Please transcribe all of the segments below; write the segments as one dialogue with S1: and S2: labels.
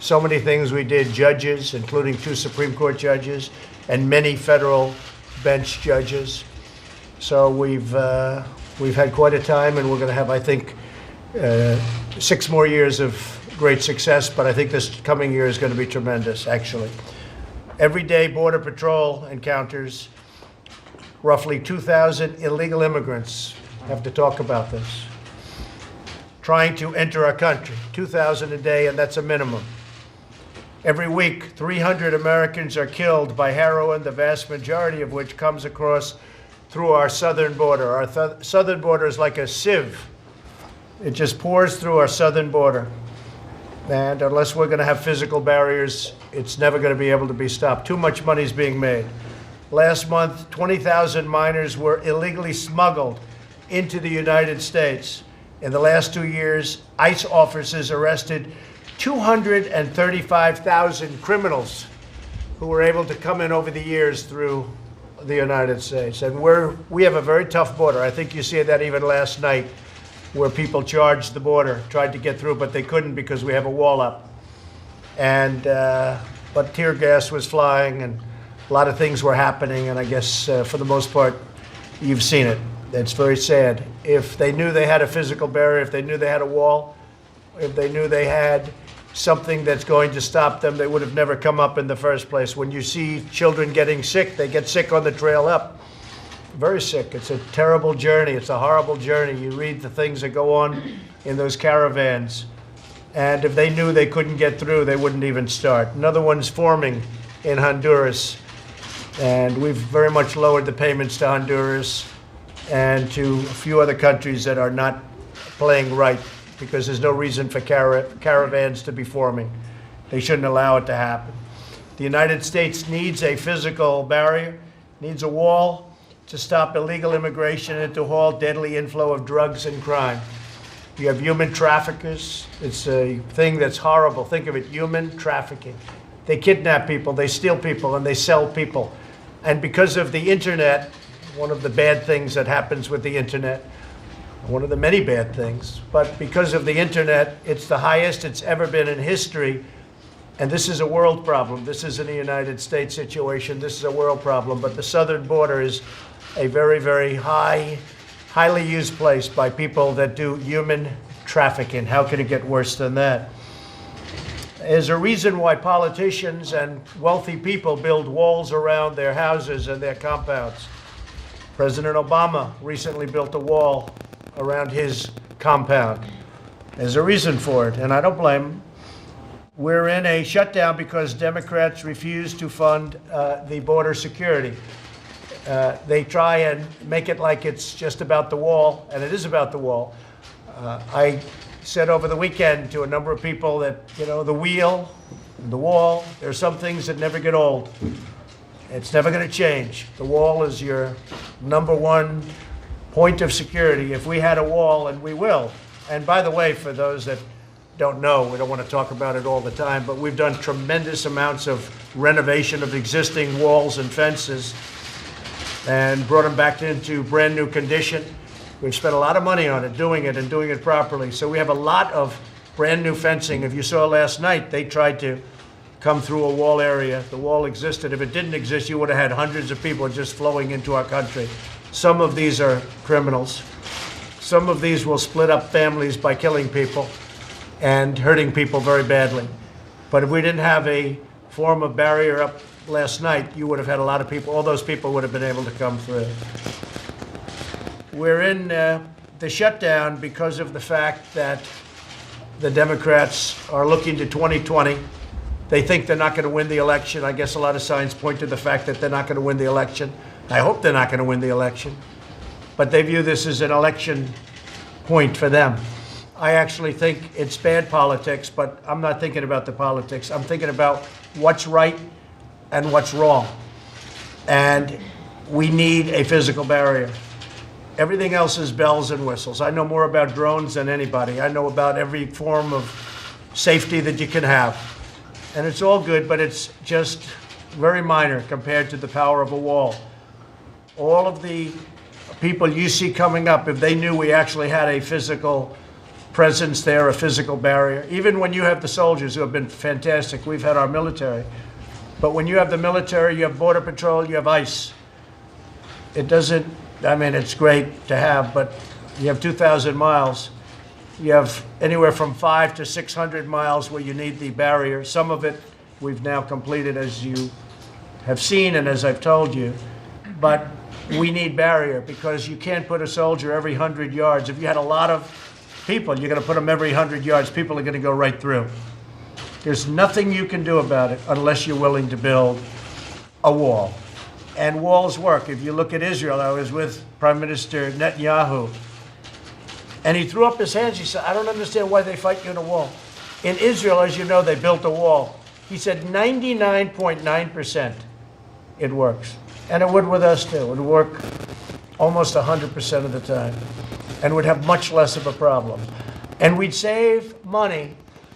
S1: so many things we did, judges, including 2 Supreme Court judges, and many federal bench judges. So we've had quite a time, and we're going to have, I think, 6 more years of great success, but I think this coming year is going to be tremendous, actually. Every day, Border Patrol encounters roughly 2,000 illegal immigrants. I have to talk about this. Trying to enter our country, 2,000 a day, and that's a minimum. Every week, 300 Americans are killed by heroin, the vast majority of which comes across through our southern border. Our southern border is like a sieve. It just pours through our southern border. And unless we're going to have physical barriers, it's never going to be able to be stopped. Too much money is being made. Last month, 20,000 minors were illegally smuggled into the United States. In the last 2 years, ICE officers arrested 235,000 criminals who were able to come in over the years through the United States. And we have a very tough border. I think you see that even last night, where people charged the border, tried to get through, but they couldn't because we have a wall up. And but tear gas was flying, and a lot of things were happening, and I guess for the most part, you've seen it. It's very sad. If they knew they had a physical barrier, if they knew they had a wall, if they knew they had something that's going to stop them, they would have never come up in the first place. When you see children getting sick, they get sick on the trail up. Very sick. It's a terrible journey. It's a horrible journey. You read the things that go on in those caravans. And if they knew they couldn't get through, they wouldn't even start. Another one's forming in Honduras. And we've very much lowered the payments to Honduras and to a few other countries that are not playing right, because there's no reason for caravans to be forming. They shouldn't allow it to happen. The United States needs a physical barrier, needs a wall to stop illegal immigration and to halt deadly inflow of drugs and crime. You have human traffickers. It's a thing that's horrible. Think of it, human trafficking. They kidnap people, they steal people, and they sell people. And because of the internet, one of the bad things that happens with the internet, one of the many bad things, but because of the internet, it's the highest it's ever been in history. And this is a world problem. This isn't a United States situation. This is a world problem. But the southern border is a very, very highly used place by people that do human trafficking. How could it get worse than that? There's a reason why politicians and wealthy people build walls around their houses and their compounds. President Obama recently built a wall around his compound. There's a reason for it, and I don't blame him. We're in a shutdown because Democrats refuse to fund the border security. They try and make it like it's just about the wall, and it is about the wall. I said over the weekend to a number of people that, you know, the wheel, the wall, there are some things that never get old. It's never going to change. The wall is your number one point of security. If we had a wall, and we will, and by the way, for those that don't know, we don't want to talk about it all the time, but we've done tremendous amounts of renovation of existing walls and fences and brought them back into brand new condition. We've spent a lot of money on it, doing it properly. So we have a lot of brand new fencing. If you saw last night, they tried to come through a wall area. The wall existed. If it didn't exist, you would have had hundreds of people just flowing into our country. Some of these are criminals. Some of these will split up families by killing people and hurting people very badly. But if we didn't have a form of barrier up last night, you would have had a lot of people, all those people would have been able to come through. We're in the shutdown because of the fact that the Democrats are looking to 2020. They think they're not going to win the election. I guess a lot of signs point to the fact that they're not going to win the election. I hope they're not going to win the election. But they view this as an election point for them. I actually think it's bad politics, but I'm not thinking about the politics. I'm thinking about what's right and what's wrong. And we need a physical barrier. Everything else is bells and whistles. I know more about drones than anybody. I know about every form of safety that you can have. And it's all good, but it's just very minor compared to the power of a wall. All of the people you see coming up, if they knew we actually had a physical presence there, a physical barrier. Even when you have the soldiers who have been fantastic, we've had our military. But when you have the military, you have Border Patrol, you have ICE. It doesn't, I mean, it's great to have, but you have 2,000 miles. You have anywhere from 500 to 600 miles where you need the barrier. Some of it we've now completed, as you have seen and as I've told you. But we need barrier because you can't put a soldier every 100 yards. If you had a lot of people, you're going to put them every 100 yards. People are going to go right through. There's nothing you can do about it unless you're willing to build a wall. And walls work. If you look at Israel, I was with Prime Minister Netanyahu, and he threw up his hands. He said, I don't understand why they fight you in a wall. In Israel, as you know, they built a wall. He said 99.9% it works. And it would with us too. It would work almost 100% of the time and would have much less of a problem. And we'd save money,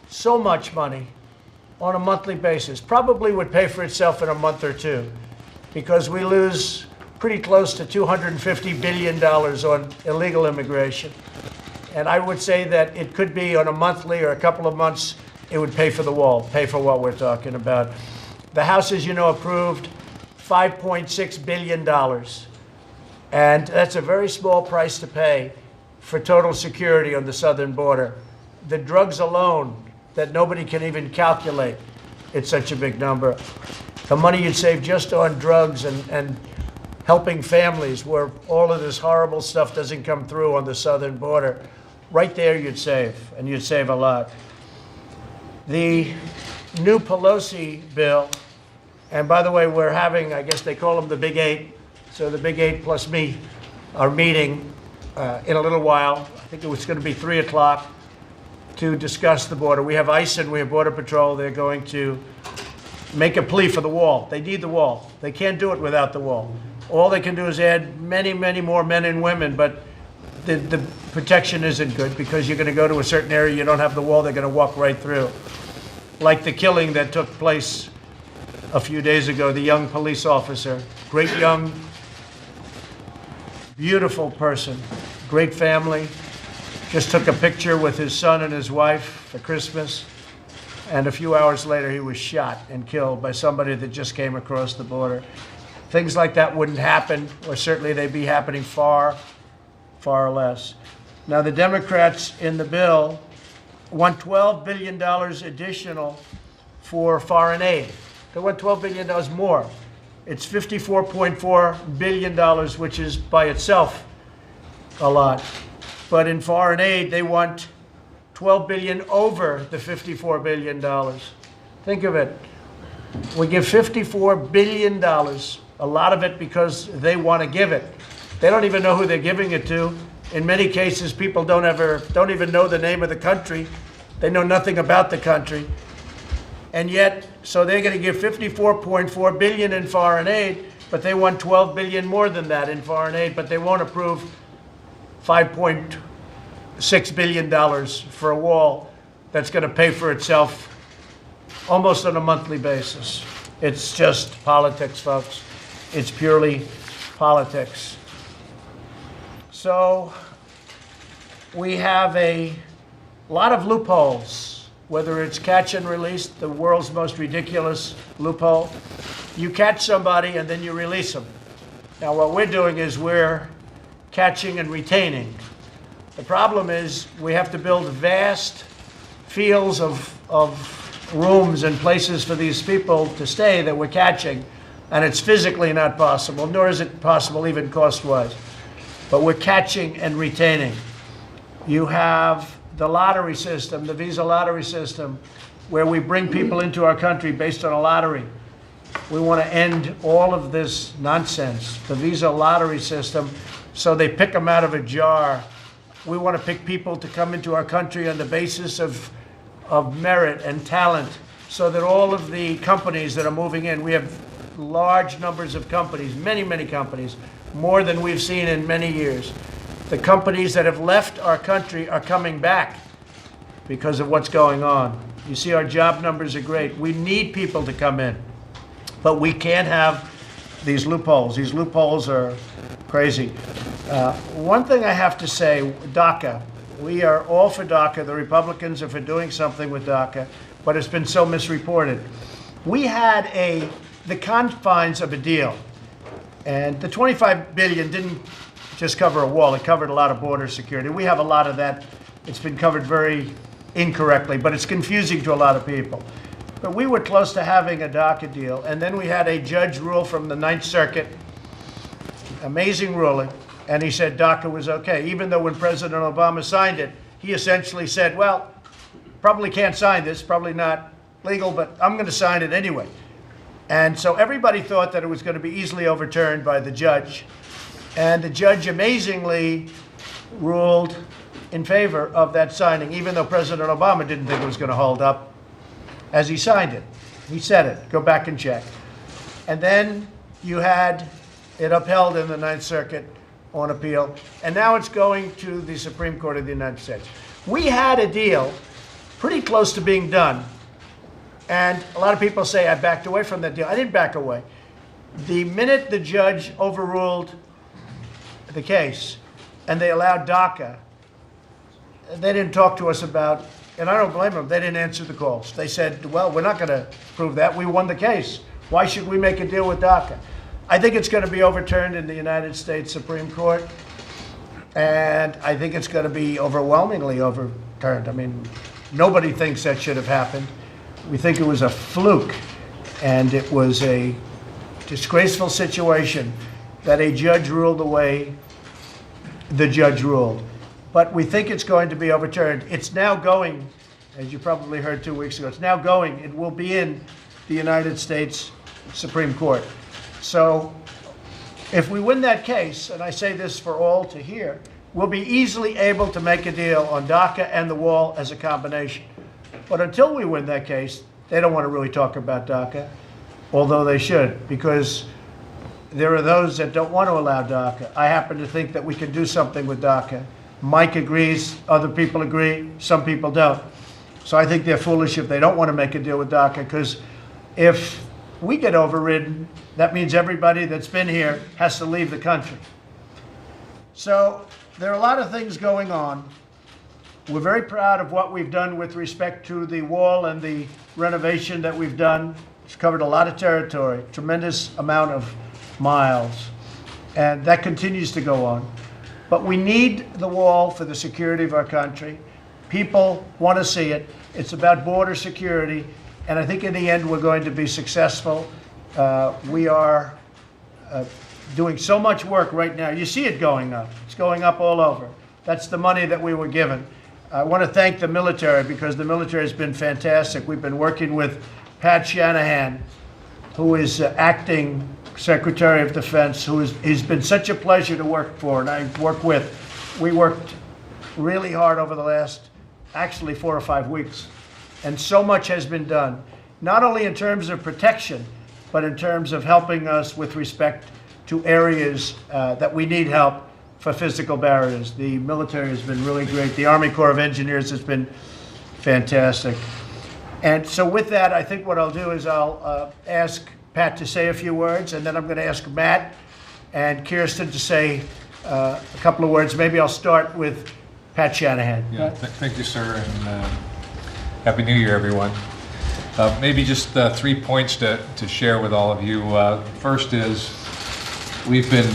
S1: so much money, on a monthly basis. Probably would pay for itself in a month or two because we lose pretty close to $250 billion on illegal immigration. And I would say that it could be on a monthly or a couple of months, it would pay for the wall, pay for what we're talking about. The House, as you know, approved $5.6 billion. And that's a very small price to pay for total security on the southern border. The drugs alone, that nobody can even calculate, it's such a big number. The money you'd save just on drugs and helping families where all of this horrible stuff doesn't come through on the southern border, right there you'd save, and you'd save a lot. The new Pelosi bill, and by the way, we're having, I guess they call them the Big Eight, so the Big Eight plus me are meeting in a little while. I think it was going to be 3 o'clock to discuss the border. We have ICE and we have Border Patrol. They're going to make a plea for the wall. They need the wall. They can't do it without the wall. All they can do is add many, many more men and women, but the protection isn't good because you're going to go to a certain area, you don't have the wall, they're going to walk right through. Like the killing that took place a few days ago, the young police officer, great young, beautiful person, great family, just took a picture with his son and his wife for Christmas, and a few hours later he was shot and killed by somebody that just came across the border. Things like that wouldn't happen, or certainly they'd be happening far, far less. Now the Democrats in the bill want $12 billion additional for foreign aid. They want $12 billion more. It's $54.4 billion, which is by itself a lot. But in foreign aid, they want $12 billion over the $54 billion. Think of it. We give $54 billion, a lot of it because they want to give it. They don't even know who they're giving it to. In many cases, people don't even know the name of the country. They know nothing about the country. And yet, so they're going to give $54.4 billion in foreign aid, but they want $12 billion more than that in foreign aid, but they won't approve $5.6 billion for a wall that's going to pay for itself almost on a monthly basis. It's just politics, folks. It's purely politics. So we have a lot of loopholes, whether it's catch and release, the world's most ridiculous loophole. You catch somebody and then you release them. Now what we're doing is we're catching and retaining. The problem is we have to build vast fields of rooms and places for these people to stay that we're catching, and it's physically not possible, nor is it possible even cost-wise. But we're catching and retaining. You have the lottery system, the visa lottery system, where we bring people into our country based on a lottery. We want to end all of this nonsense, the visa lottery system, so they pick them out of a jar. We want to pick people to come into our country on the basis of merit and talent, so that all of the companies that are moving in, we have large numbers of companies, many, many companies, more than we've seen in many years. The companies that have left our country are coming back because of what's going on. You see, our job numbers are great. We need people to come in, but we can't have these loopholes. These loopholes are crazy. One thing I have to say, DACA, We are all for DACA. The Republicans are for doing something with DACA, but it's been so misreported. We had the confines of a deal, and the $25 billion didn't just cover a wall. It covered a lot of border security. We have a lot of that. It's been covered very incorrectly, but it's confusing to a lot of people. But we were close to having a DACA deal, and then we had a judge rule from the Ninth Circuit, amazing ruling, and he said DACA was okay, even though when President Obama signed it, he essentially said, well, probably can't sign this, probably not legal, but I'm going to sign it anyway. And so everybody thought that it was going to be easily overturned by the judge, and the judge amazingly ruled in favor of that signing, even though President Obama didn't think it was going to hold up as he signed it. He said it. Go back and check. And then you had it upheld in the Ninth Circuit on appeal, and now it's going to the Supreme Court of the United States. We had a deal pretty close to being done, and a lot of people say I backed away from that deal. I didn't back away. The minute the judge overruled the case and they allowed DACA, they didn't talk to us about, and I don't blame them, they didn't answer the calls. They said, well, we're not going to prove that. We won the case. Why should we make a deal with DACA? I think it's going to be overturned in the United States Supreme Court, and I think it's going to be overwhelmingly overturned. I mean, nobody thinks that should have happened. We think it was a fluke, and it was a disgraceful situation that a judge ruled the way the judge ruled. But we think it's going to be overturned. It's now going, as you probably heard 2 weeks ago, it's now going. It will be in the United States Supreme Court. So if we win that case, and I say this for all to hear, we'll be easily able to make a deal on DACA and the wall as a combination. But until we win that case, they don't want to really talk about DACA, although they should, because there are those that don't want to allow DACA. I happen to think that we can do something with DACA. Mike agrees, other people agree, some people don't. So I think they're foolish if they don't want to make a deal with DACA, because if we get overridden, that means everybody that's been here has to leave the country. So there are a lot of things going on. We're very proud of what we've done with respect to the wall and the renovation that we've done. It's covered a lot of territory, tremendous amount of miles, and that continues to go on. But we need the wall for the security of our country. People want to see it. It's about border security, and I think in the end we're going to be successful. We are doing so much work right now. You see it going up. It's going up all over. That's the money that we were given. I want to thank the military, because the military has been fantastic. We've been working with Pat Shanahan, who is acting Secretary of Defense, he's been such a pleasure to work for and I work with. We worked really hard over the last, actually 4 or 5 weeks, and so much has been done, not only in terms of protection, but in terms of helping us with respect to areas that we need help for physical barriers. The military has been really great. The Army Corps of Engineers has been fantastic. And so with that, I think what I'll do is I'll ask Pat to say a few words, and then I'm going to ask Matt and Kirsten to say a couple of words. Maybe I'll start with Pat Shanahan.
S2: Yeah, thank you, sir, and Happy New Year, everyone. Maybe just 3 points to share with all of you. First is we've been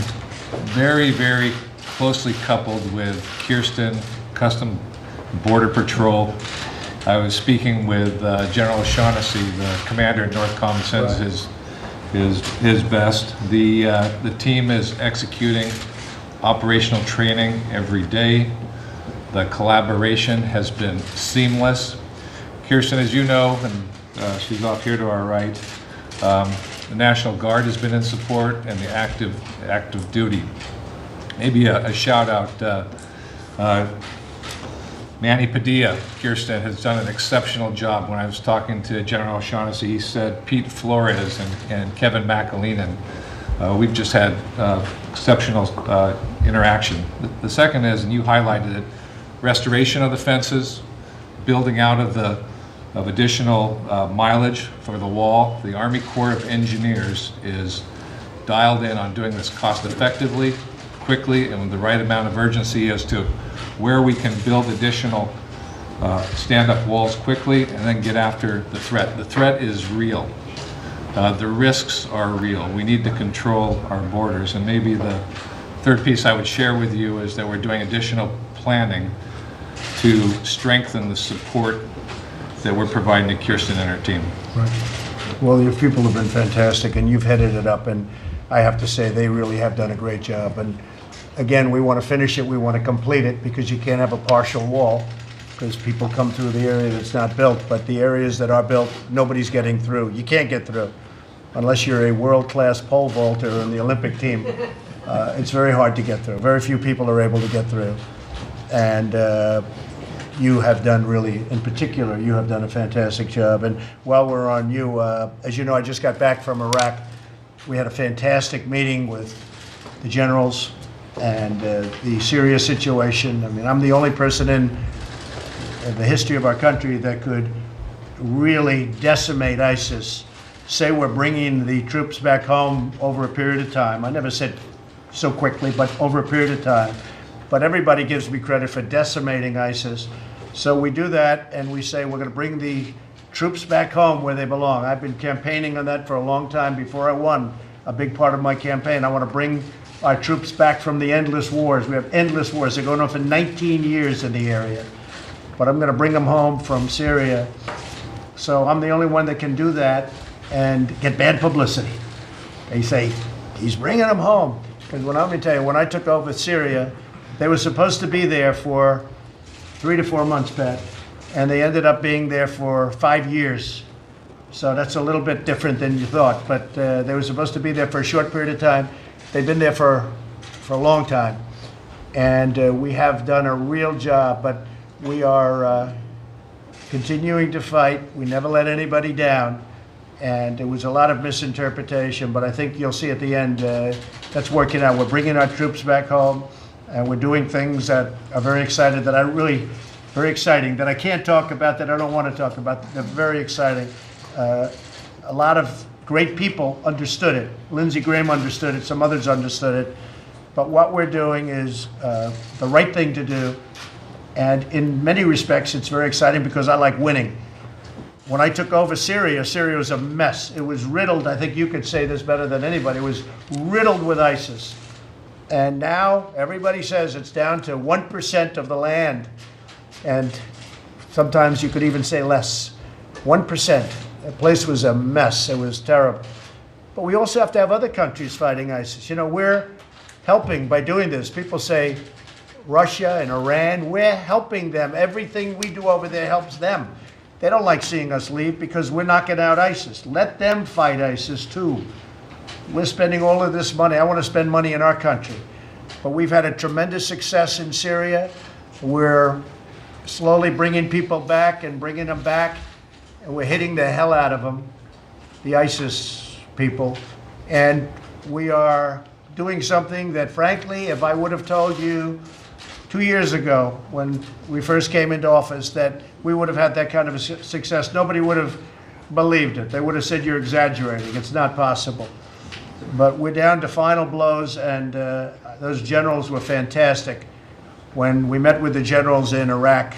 S2: very, very closely coupled with Kirsten, Custom Border Patrol. I was speaking with General O'Shaughnessy, the commander at NORTHCOM, sends his best. The team is executing operational training every day. The collaboration has been seamless. Kirsten, as you know, and she's off here to our right, the National Guard has been in support, and the active duty. Maybe a shout out. Manny Padilla, Kirsten, has done an exceptional job. When I was talking to General O'Shaughnessy, he said Pete Flores and Kevin McAleenan. We've just had exceptional interaction. The second is, and you highlighted it, restoration of the fences, building out of additional mileage for the wall. The Army Corps of Engineers is dialed in on doing this cost effectively, quickly and with the right amount of urgency as to where we can build additional stand-up walls quickly and then get after the threat. The threat is real. The risks are real. We need to control our borders. And maybe the third piece I would share with you is that we're doing additional planning to strengthen the support that we're providing to Kirsten and her team.
S1: Right. Well, your people have been fantastic, and you've headed it up, and I have to say they really have done a great job. And again, we want to finish it, we want to complete it, because you can't have a partial wall, because people come through the area that's not built. But the areas that are built, nobody's getting through. You can't get through unless you're a world-class pole vaulter in the Olympic team. It's very hard to get through. Very few people are able to get through. And you have done really, in particular, you have done a fantastic job. And while we're on you, as you know, I just got back from Iraq. We had a fantastic meeting with the generals and the Syria situation. I mean, I'm the only person in the history of our country that could really decimate ISIS, say we're bringing the troops back home over a period of time. I never said so quickly, but over a period of time. But everybody gives me credit for decimating ISIS. So we do that, and we say we're going to bring the troops back home where they belong. I've been campaigning on that for a long time. Before I won a big part of my campaign, I want to bring our troops back from the endless wars. We have endless wars. They're going on for 19 years in the area. But I'm going to bring them home from Syria. So I'm the only one that can do that and get bad publicity. They say, he's bringing them home. Because let me tell you, when I took over Syria, they were supposed to be there for 3 to 4 months, Pat, and they ended up being there for 5 years. So that's a little bit different than you thought, but they were supposed to be there for a short period of time. They've been there for a long time, and we have done a real job, but we are continuing to fight. We never let anybody down, and there was a lot of misinterpretation, but I think you'll see at the end that's working out. We're bringing our troops back home. And we're doing things that are very exciting, that I can't talk about, that I don't want to talk about. They're very exciting. A lot of great people understood it. Lindsey Graham understood it. Some others understood it. But what we're doing is the right thing to do. And in many respects, it's very exciting because I like winning. When I took over Syria, Syria was a mess. It was riddled. I think you could say this better than anybody. It was riddled with ISIS. And now everybody says it's down to 1% of the land. And sometimes you could even say less. 1%. The place was a mess. It was terrible. But we also have to have other countries fighting ISIS. You know, we're helping by doing this. People say Russia and Iran, we're helping them. Everything we do over there helps them. They don't like seeing us leave because we're knocking out ISIS. Let them fight ISIS too. We're spending all of this money. I want to spend money in our country. But we've had a tremendous success in Syria. We're slowly bringing people back and bringing them back. And we're hitting the hell out of them, the ISIS people. And we are doing something that, frankly, if I would have told you 2 years ago when we first came into office that we would have had that kind of a success, nobody would have believed it. They would have said you're exaggerating. It's not possible. But we're down to final blows, and those generals were fantastic. When we met with the generals in Iraq,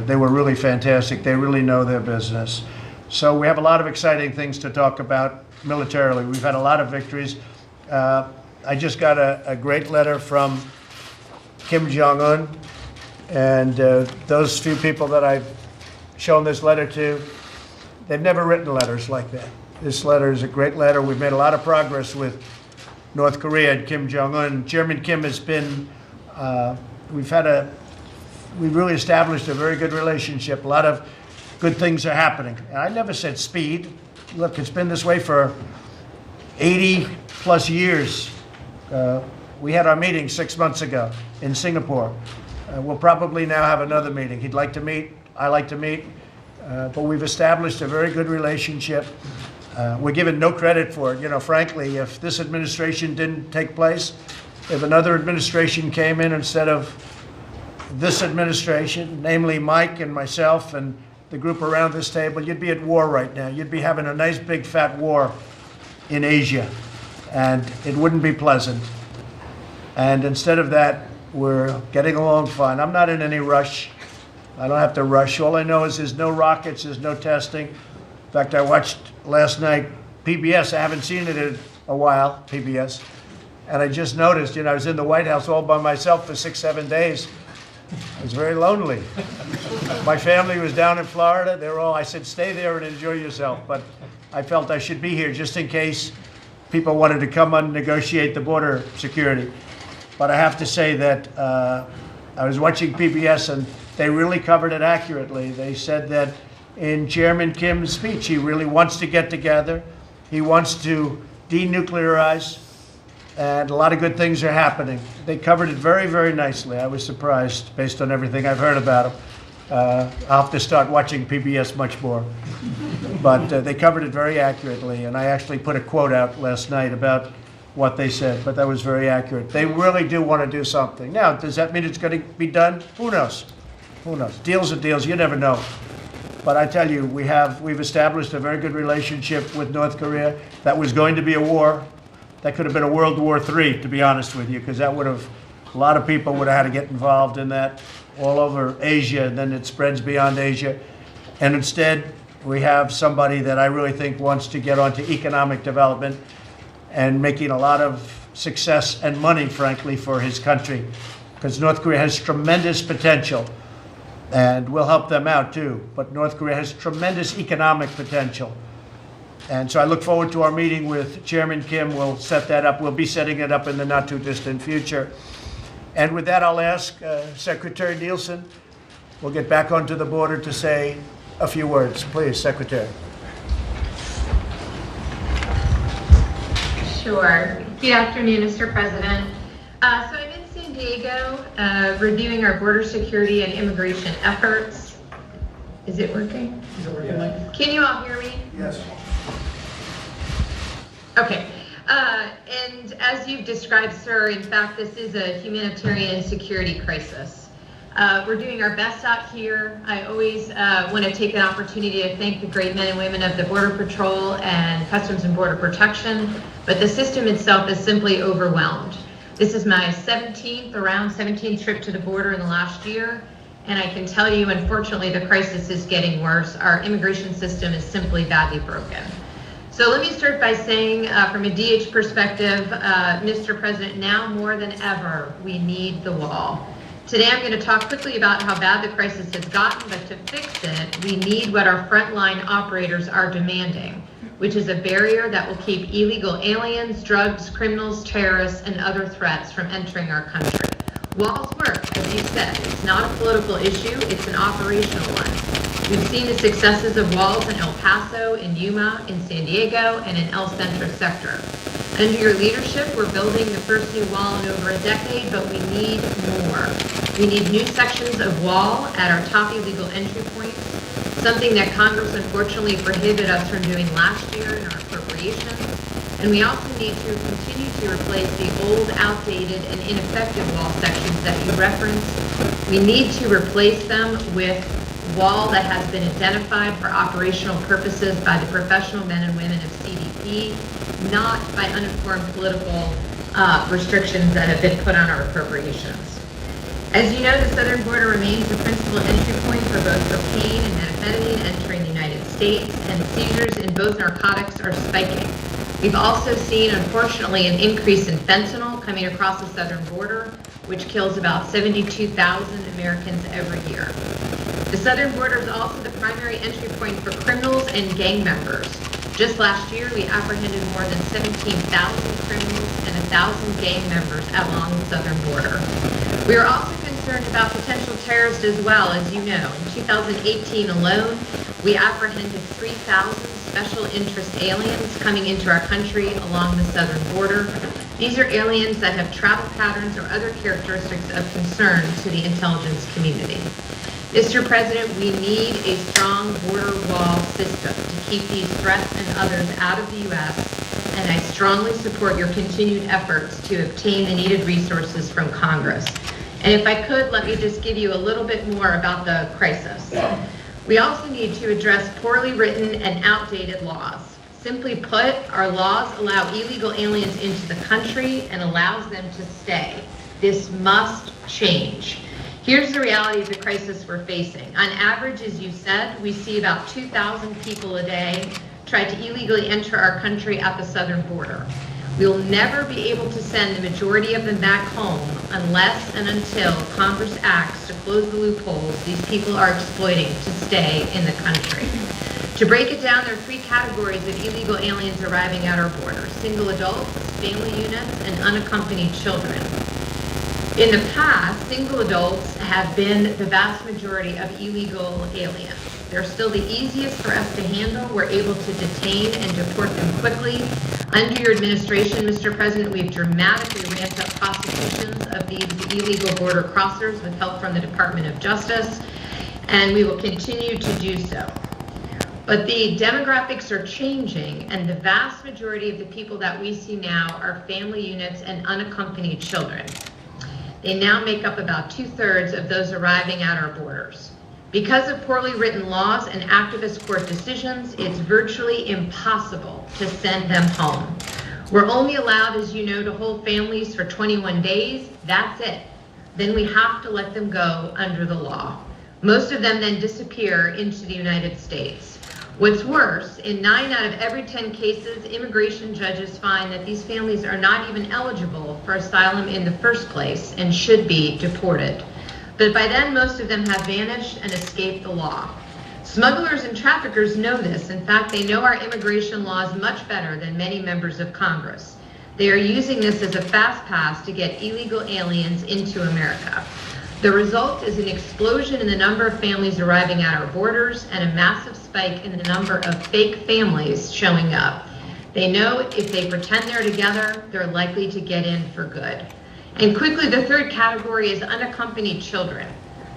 S1: they were really fantastic. They really know their business. So we have a lot of exciting things to talk about militarily. We've had a lot of victories. I just got a great letter from Kim Jong-un, and those few people that I've shown this letter to, they've never written letters like that. This letter is a great letter. We've made a lot of progress with North Korea and Kim Jong-un. Chairman Kim has been, we've really established a very good relationship. A lot of good things are happening. And I never said speed. Look, it's been this way for 80 plus years. We had our meeting 6 months ago in Singapore. We'll probably now have another meeting. He'd like to meet, I like to meet. But we've established a very good relationship. We're given no credit for it. You know, frankly, if this administration didn't take place, if another administration came in instead of this administration, namely Mike and myself and the group around this table, you'd be at war right now. You'd be having a nice big fat war in Asia, and it wouldn't be pleasant. And instead of that, we're getting along fine. I'm not in any rush. I don't have to rush. All I know is there's no rockets, there's no testing. In fact, I watched last night PBS. I haven't seen it in a while, PBS. And I just noticed, I was in the White House all by myself for 6-7 days. I was very lonely. My family was down in Florida. I said, stay there and enjoy yourself. But I felt I should be here just in case people wanted to come and negotiate the border security. But I have to say that I was watching PBS and they really covered it accurately. They said that in Chairman Kim's speech, he really wants to get together. He wants to denuclearize, and a lot of good things are happening. They covered it very, very nicely. I was surprised based on everything I've heard about him. I'll have to start watching PBS much more. But they covered it very accurately, and I actually put a quote out last night about what they said, but that was very accurate. They really do want to do something. Now, does that mean it's going to be done? Who knows? Who knows? Deals are deals. You never know. But I tell you, we've established a very good relationship with North Korea. That was going to be a war. That could have been a World War III, to be honest with you, because a lot of people would have had to get involved in that all over Asia, and then it spreads beyond Asia. And instead, we have somebody that I really think wants to get onto economic development and making a lot of success and money, frankly, for his country, because North Korea has tremendous potential. And we'll help them out too. But North Korea has tremendous economic potential. And so I look forward to our meeting with Chairman Kim. We'll set that up. We'll be setting it up in the not too distant future. And with that, I'll ask Secretary Nielsen. We'll get back onto the border to say a few words. Please, Secretary.
S3: Sure. Good afternoon, Mr. President. So I'm in San Diego reviewing our border security and immigration efforts. Is it working?
S1: Is it working, Mike?
S3: Can you all hear me?
S1: Yes.
S3: Okay. And as you've described, sir, in fact, this is a humanitarian and security crisis. We're doing our best out here. I always want to take an opportunity to thank the great men and women of the Border Patrol and Customs and Border Protection, but the system itself is simply overwhelmed. This is my 17th trip to the border in the last year, and I can tell you, unfortunately, the crisis is getting worse. Our immigration system is simply badly broken. So let me start by saying, from a DH perspective, Mr. President, now more than ever, we need the wall. Today, I'm going to talk quickly about how bad the crisis has gotten, but to fix it, we need what our frontline operators are demanding, which is a barrier that will keep illegal aliens, drugs, criminals, terrorists, and other threats from entering our country. Walls work, as you said. It's not a political issue, it's an operational one. We've seen the successes of walls in El Paso, in Yuma, in San Diego, and in El Centro sector. Under your leadership, we're building the first new wall in over a decade, but we need more. We need new sections of wall at our top illegal entry points, something that Congress unfortunately prohibited us from doing last year in our appropriations. And we also need to continue to replace the old, outdated, and ineffective wall sections that you referenced. We need to replace them with wall that has been identified for operational purposes by the professional men and women of CDP, not by uninformed political restrictions that have been put on our appropriations. As you know, the southern border remains the principal entry point for both cocaine and methamphetamine entering the United States, and seizures in both narcotics are spiking. We've also seen, unfortunately, an increase in fentanyl coming across the southern border, which kills about 72,000 Americans every year. The southern border is also the primary entry point for criminals and gang members. Just last year, we apprehended more than 17,000 criminals and 1,000 gang members along the southern border. We are also concerned about potential terrorists as well. As you know, in 2018 alone, we apprehended 3,000 special interest aliens coming into our country along the southern border. These are aliens that have travel patterns or other characteristics of concern to the intelligence community. Mr. President, we need a strong border wall system to keep these threats and others out of the U.S., and I strongly support your continued efforts to obtain the needed resources from Congress. And if I could, let me just give you a little bit more about the crisis. We also need to address poorly written and outdated laws. Simply put, our laws allow illegal aliens into the country and allows them to stay. This must change. Here's the reality of the crisis we're facing. On average, as you said, we see about 2,000 people a day try to illegally enter our country at the southern border. We will never be able to send the majority of them back home unless and until Congress acts to close the loopholes these people are exploiting to stay in the country. To break it down, there are three categories of illegal aliens arriving at our border: single adults, family units, and unaccompanied children. In the past, single adults have been the vast majority of illegal aliens. They're still the easiest for us to handle. We're able to detain and deport them quickly. Under your administration, Mr. President, we've dramatically ramped up prosecutions of these illegal border crossers with help from the Department of Justice, and we will continue to do so. But the demographics are changing, and the vast majority of the people that we see now are family units and unaccompanied children. They now make up about 2/3 of those arriving at our borders. Because of poorly written laws and activist court decisions, it's virtually impossible to send them home. We're only allowed, as you know, to hold families for 21 days. That's it. Then we have to let them go under the law. Most of them then disappear into the United States. What's worse, in 9 out of every 10 cases, immigration judges find that these families are not even eligible for asylum in the first place and should be deported. But by then, most of them have vanished and escaped the law. Smugglers and traffickers know this. In fact, they know our immigration laws much better than many members of Congress. They are using this as a fast pass to get illegal aliens into America. The result is an explosion in the number of families arriving at our borders and a massive spike in the number of fake families showing up. They know if they pretend they're together, they're likely to get in for good. And quickly, the third category is unaccompanied children.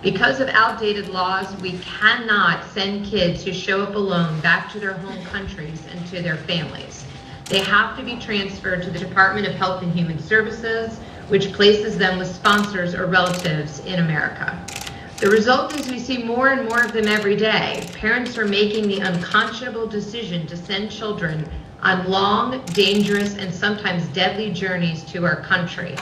S3: Because of outdated laws, we cannot send kids who show up alone back to their home countries and to their families. They have to be transferred to the Department of Health and Human Services, which places them with sponsors or relatives in America. The result is we see more and more of them every day. Parents are making the unconscionable decision to send children on long, dangerous, and sometimes deadly journeys to our country.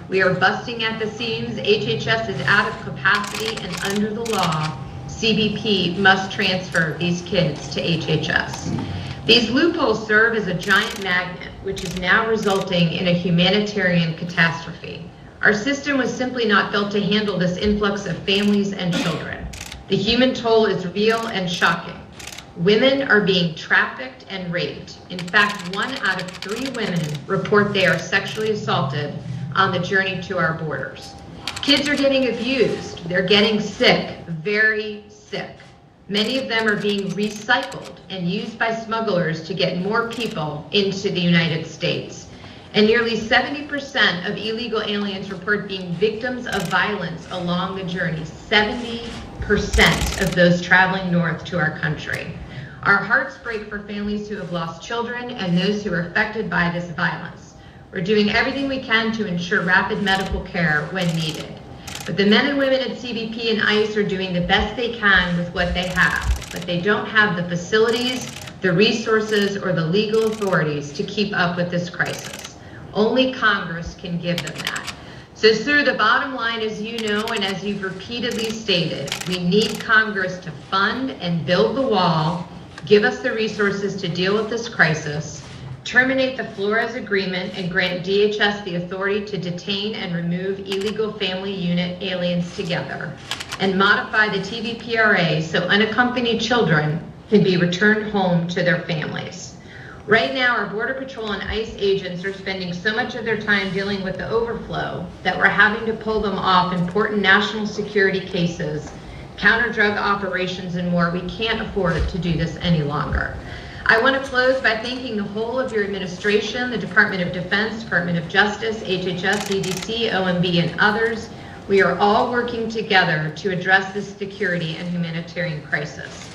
S3: We are busting at the seams. HHS is out of capacity, and under the law, CBP must transfer these kids to HHS. These loopholes serve as a giant magnet, which is now resulting in a humanitarian catastrophe. Our system was simply not built to handle this influx of families and children. The human toll is real and shocking. Women are being trafficked and raped. In fact, 1 out of 3 women report they are sexually assaulted on the journey to our borders. Kids are getting abused. They're getting sick, very sick. Many of them are being recycled and used by smugglers to get more people into the United States. And nearly 70% of illegal aliens report being victims of violence along the journey. 70% of those traveling north to our country. Our hearts break for families who have lost children and those who are affected by this violence. We're doing everything we can to ensure rapid medical care when needed. But the men and women at CBP and ICE are doing the best they can with what they have, but they don't have the facilities, the resources, or the legal authorities to keep up with this crisis. Only Congress can give them that. So, sir, the bottom line, as you know, and as you've repeatedly stated, we need Congress to fund and build the wall, give us the resources to deal with this crisis, terminate the Flores Agreement and grant DHS the authority to detain and remove illegal family unit aliens together, and modify the TVPRA so unaccompanied children can be returned home to their families. Right now, our Border Patrol and ICE agents are spending so much of their time dealing with the overflow that we're having to pull them off important national security cases, counter drug operations, and more. We can't afford to do this any longer. I want to close by thanking the whole of your administration, the Department of Defense, Department of Justice, HHS, CDC, OMB, and others. We are all working together to address this security and humanitarian crisis.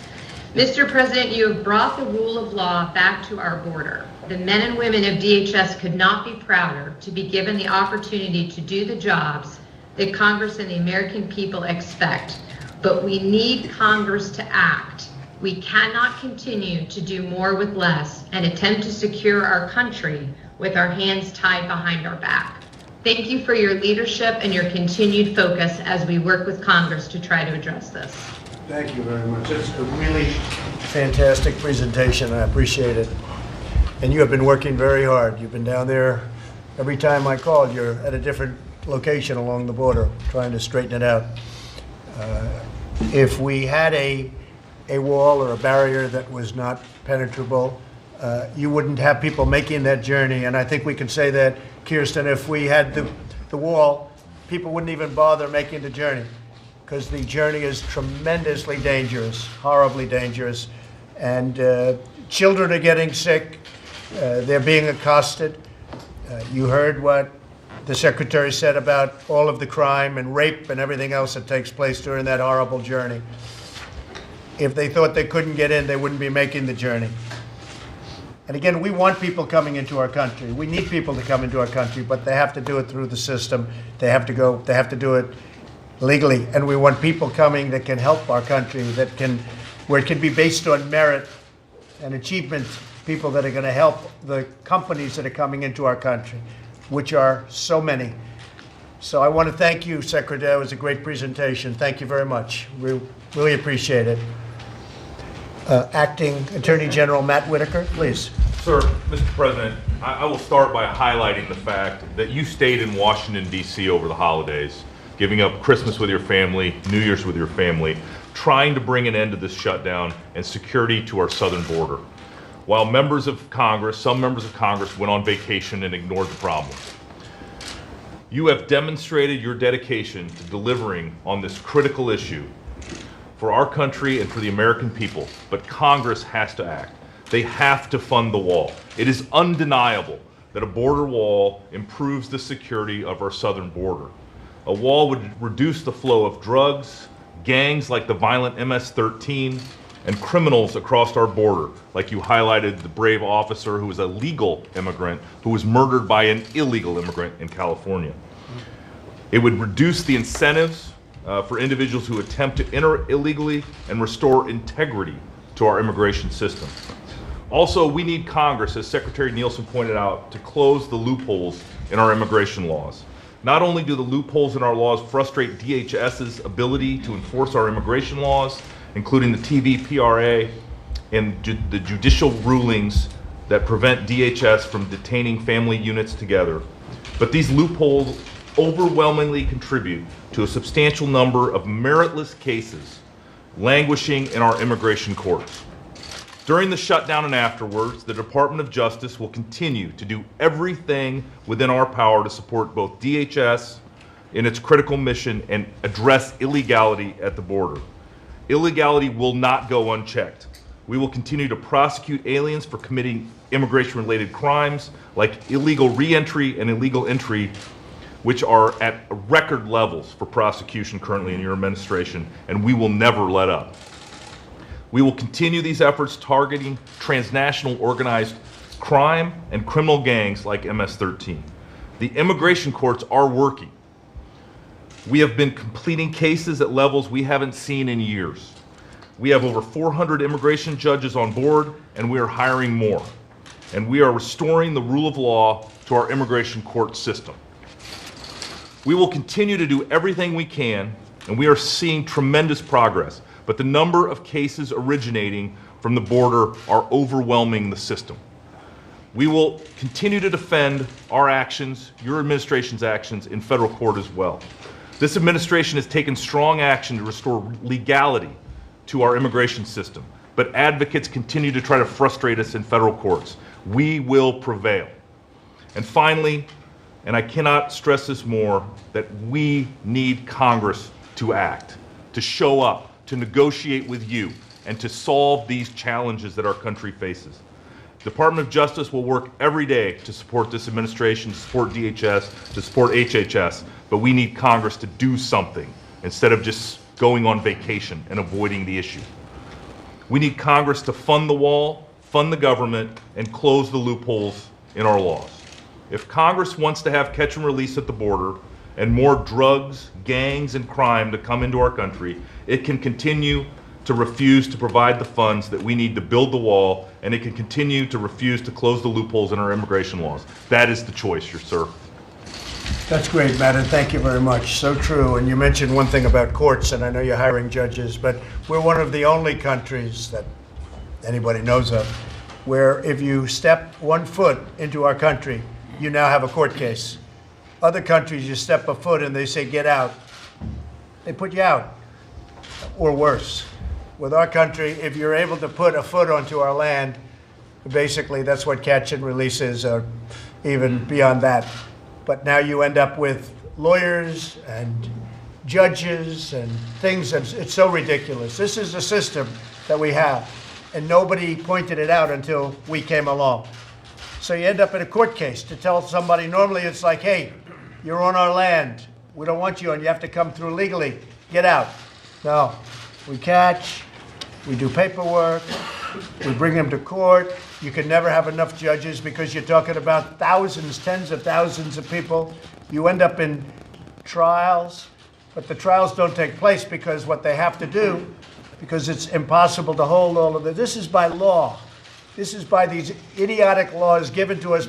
S3: Mr. President, you have brought the rule of law back to our border. The men and women of DHS could not be prouder to be given the opportunity to do the jobs that Congress and the American people expect. But we need Congress to act. We cannot continue to do more with less and attempt to secure our country with our hands tied behind our back. Thank you for your leadership and your continued focus as we work with Congress to try to address this.
S1: Thank you very much. It's a really fantastic presentation. I appreciate it. And you have been working very hard. You've been down there. Every time I called, you're at a different location along the border, trying to straighten it out. If we had a wall or a barrier that was not penetrable, you wouldn't have people making that journey. And I think we can say that, Kirsten, if we had the wall, people wouldn't even bother making the journey, because the journey is tremendously dangerous, horribly dangerous. And children are getting sick. They're being accosted. You heard what the Secretary said about all of the crime and rape and everything else that takes place during that horrible journey. If they thought they couldn't get in, they wouldn't be making the journey. And again, we want people coming into our country. We need people to come into our country, but they have to do it through the system. They have to do it legally. And we want people coming that can help our country, where it can be based on merit and achievement, people that are going to help the companies that are coming into our country, which are so many. So I want to thank you, Secretary. It was a great presentation. Thank you very much. We really appreciate it. Acting Attorney General Matt Whitaker, please.
S4: Sir, Mr. President, I will start by highlighting the fact that you stayed in Washington, D.C. over the holidays, giving up Christmas with your family, New Year's with your family, trying to bring an end to this shutdown and security to our southern border. While some members of Congress went on vacation and ignored the problem. You have demonstrated your dedication to delivering on this critical issue for our country and for the American people, but Congress has to act. They have to fund the wall. It is undeniable that a border wall improves the security of our southern border. A wall would reduce the flow of drugs, gangs like the violent MS-13, and criminals across our border, like you highlighted the brave officer who was a legal immigrant who was murdered by an illegal immigrant in California. It would reduce the incentives for individuals who attempt to enter illegally and restore integrity to our immigration system. Also, we need Congress, as Secretary Nielsen pointed out, to close the loopholes in our immigration laws. Not only do the loopholes in our laws frustrate DHS's ability to enforce our immigration laws, including the TVPRA and the judicial rulings that prevent DHS from detaining family units together, but these loopholes overwhelmingly contribute to a substantial number of meritless cases languishing in our immigration courts. During the shutdown and afterwards, the Department of Justice will continue to do everything within our power to support both DHS in its critical mission and address illegality at the border. Illegality will not go unchecked. We will continue to prosecute aliens for committing immigration-related crimes like illegal re-entry and illegal entry, which are at record levels for prosecution currently in your administration, and we will never let up. We will continue these efforts targeting transnational organized crime and criminal gangs like MS-13. The immigration courts are working. We have been completing cases at levels we haven't seen in years. We have over 400 immigration judges on board, and we are hiring more. And we are restoring the rule of law to our immigration court system. We will continue to do everything we can, and we are seeing tremendous progress, but the number of cases originating from the border are overwhelming the system. We will continue to defend our actions, your administration's actions, in federal court as well. This administration has taken strong action to restore legality to our immigration system, but advocates continue to try to frustrate us in federal courts. We will prevail. And finally, and I cannot stress this more, that we need Congress to act, to show up, to negotiate with you, and to solve these challenges that our country faces. The Department of Justice will work every day to support this administration, to support DHS, to support HHS, but we need Congress to do something instead of just going on vacation and avoiding the issue. We need Congress to fund the wall, fund the government, and close the loopholes in our laws. If Congress wants to have catch and release at the border and more drugs, gangs, and crime to come into our country, it can continue to refuse to provide the funds that we need to build the wall, and it can continue to refuse to close the loopholes in our immigration laws. That is the choice, sir.
S1: That's great, Matt, and thank you very much. So true. And you mentioned one thing about courts, and I know you're hiring judges, but we're one of the only countries that anybody knows of where if you step 1 foot into our country, you now have a court case. Other countries, you step a foot and they say, get out. They put you out, or worse. With our country, if you're able to put a foot onto our land, basically that's what catch and release is, or even beyond that. But now you end up with lawyers and judges and things, and it's so ridiculous. This is the system that we have, and nobody pointed it out until we came along. So you end up in a court case to tell somebody, normally it's like, hey, you're on our land, we don't want you, and you have to come through legally, get out. No, we catch, we do paperwork, we bring them to court. You can never have enough judges because you're talking about thousands, tens of thousands of people. You end up in trials, but the trials don't take place because what they have to do, because it's impossible to hold all of it. This is by law. This is by these idiotic laws given to us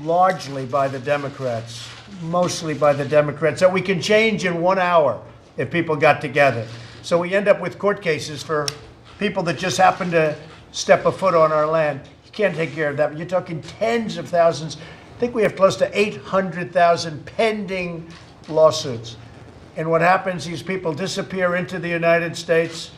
S1: largely by the Democrats, mostly by the Democrats, that we can change in 1 hour if people got together. So we end up with court cases for people that just happen to step a foot on our land. You can't take care of that. You're talking tens of thousands. I think we have close to 800,000 pending lawsuits. And what happens, these people disappear into the United States,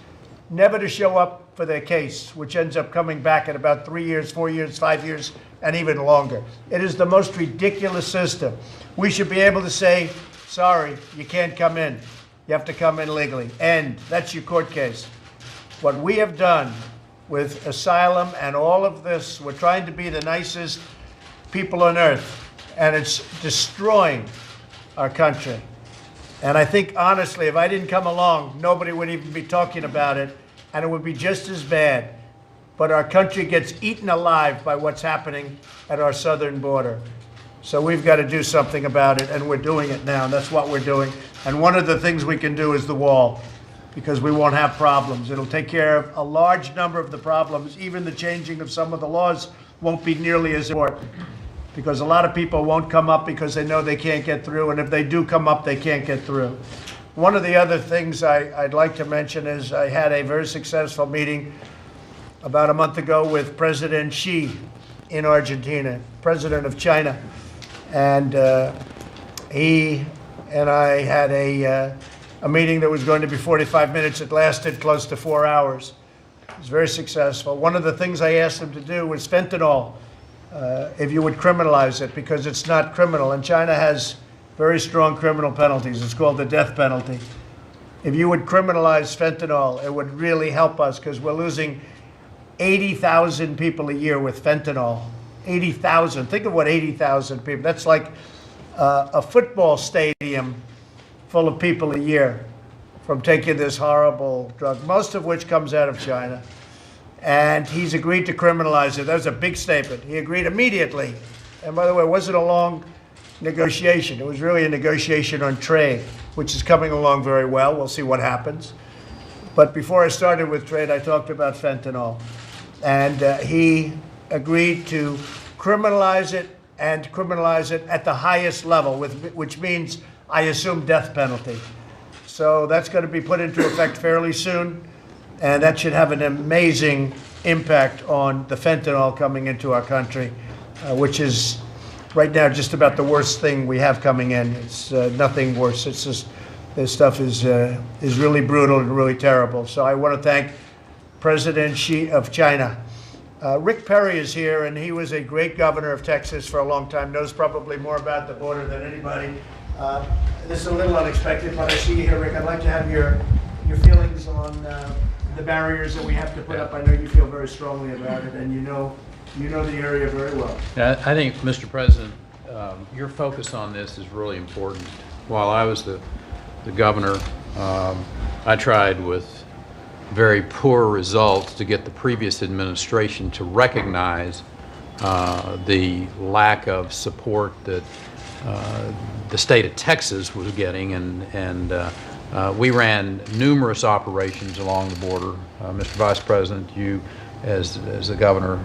S1: never to show up for their case, which ends up coming back in about 3 years, 4 years, 5 years, and even longer. It is the most ridiculous system. We should be able to say, sorry, you can't come in. You have to come in legally. And that's your court case. What we have done with asylum and all of this, we're trying to be the nicest people on earth, and it's destroying our country. And I think, honestly, if I didn't come along, nobody would even be talking about it, and it would be just as bad. But our country gets eaten alive by what's happening at our southern border. So we've got to do something about it, and we're doing it now, and that's what we're doing. And one of the things we can do is the wall, because we won't have problems. It'll take care of a large number of the problems. Even the changing of some of the laws won't be nearly as important, because a lot of people won't come up because they know they can't get through, and if they do come up, they can't get through. One of the other things I'd like to mention is I had a very successful meeting about a month ago with President Xi in Argentina, president of China. And he and I had a meeting that was going to be 45 minutes. It lasted close to 4 hours. It was very successful. One of the things I asked him to do was fentanyl, if you would criminalize it, because it's not criminal. And China has very strong criminal penalties. It's called the death penalty. If you would criminalize fentanyl, it would really help us, because we're losing 80,000 people a year with fentanyl. 80,000. Think of what 80,000 people, that's like a football stadium full of people a year from taking this horrible drug, most of which comes out of China. And he's agreed to criminalize it. That was a big statement. He agreed immediately. And by the way, it wasn't a long negotiation. It was really a negotiation on trade, which is coming along very well. We'll see what happens. But before I started with trade, I talked about fentanyl. And he agreed to criminalize it, and criminalize it at the highest level, which means, I assume, death penalty. So that's going to be put into effect fairly soon, and that should have an amazing impact on the fentanyl coming into our country, which is right now just about the worst thing we have coming in. It's nothing worse. It's just, this stuff is really brutal and really terrible. So I want to thank President Xi of China. Rick Perry is here, and he was a great governor of Texas for a long time, knows probably more about the border than anybody. This is a little unexpected, but I see you here, Rick. I'd like to have your feelings on the barriers that we have to put up. I know you feel very strongly about it, and you know the area very well.
S5: Yeah, I think, Mr. President, your focus on this is really important. While I was the governor, I tried with very poor results to get the previous administration to recognize the lack of support that the state of Texas was getting, and We ran numerous operations along the border. Mr. Vice President, you as the governor,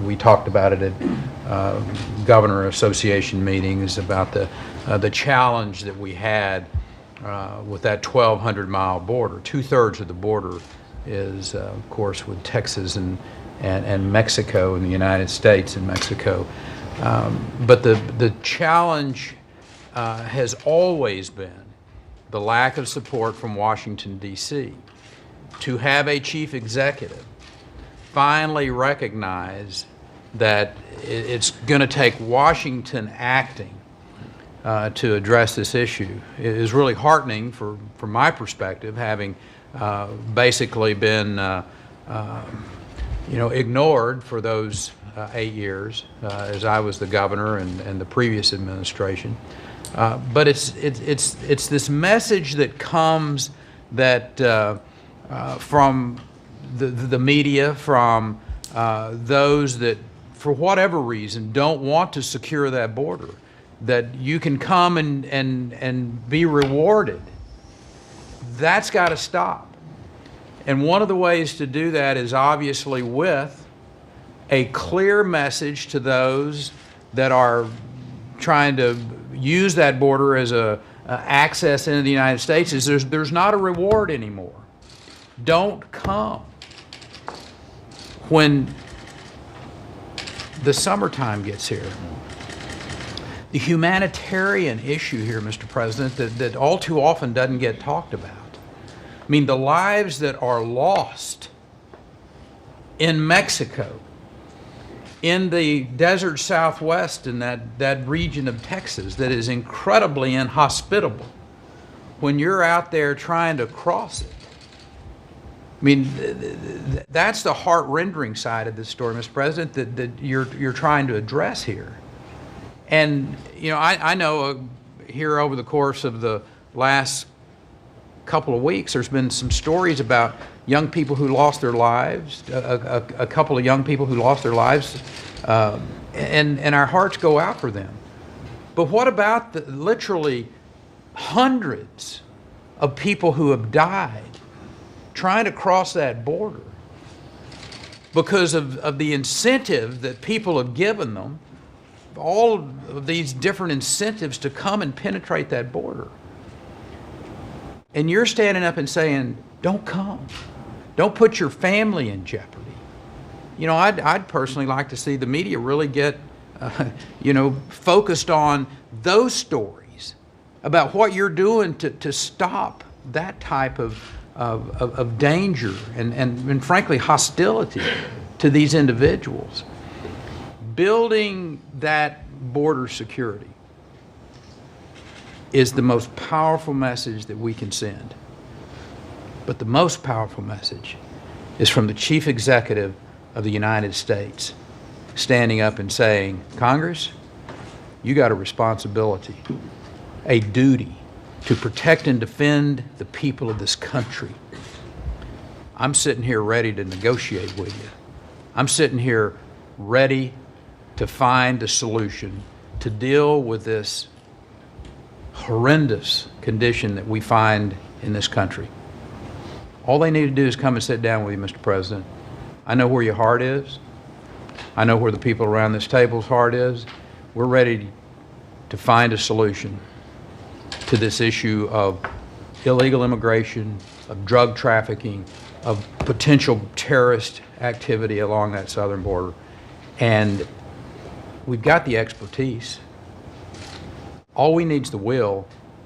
S5: we talked about it at Governor Association meetings about the challenge that we had with that 1,200-mile border. 2/3 of the border is, of course, with Texas and Mexico and the United States and Mexico. But the challenge has always been the lack of support from Washington, D.C. To have a chief executive finally recognize that it's going to take Washington acting to address this issue is really heartening from my perspective, having basically been ignored for those 8 years as I was the governor and the previous administration. But it's this message that comes that from the media, from those that for whatever reason don't want to secure that border, that you can come and be rewarded. That's got to stop. And one of the ways to do that is obviously with a clear message to those that are trying to use that border as a access into the United States is there's not a reward anymore. Don't come. When the summertime gets here, the humanitarian issue here, Mr. President, that all too often doesn't get talked about. I mean, the lives that are lost in Mexico, in the desert Southwest, in that region of Texas that is incredibly inhospitable when you're out there trying to cross it. I mean, that's the heart-rending side of this story, Mr. President, that you're trying to address here. And, I know here over the course of the last couple of weeks, there's been some stories about young people who lost their lives, a couple of young people who lost their lives, and our hearts go out for them. But what about the literally hundreds of people who have died trying to cross that border because of the incentive that people have given them, all of these different incentives to come and penetrate that border? And you're standing up and saying, don't come. Don't put your family in jeopardy. I'd personally like to see the media really get, focused on those stories about what you're doing to stop that type of danger and frankly hostility to these individuals. Building that border security is the most powerful message that we can send. But the most powerful message is from the Chief Executive of the United States standing up and saying, Congress, you got a responsibility, a duty to protect and defend the people of this country. I'm sitting here ready to negotiate with you. I'm sitting here ready to find a solution to deal with this horrendous condition that we find in this country. All they need to do is come and sit down with you, Mr. President. I know where your heart is. I know where the people around this table's heart is. We're ready to find a solution to this issue of illegal immigration, of drug trafficking, of potential terrorist activity along that southern border. And we've got the expertise. All we need is the will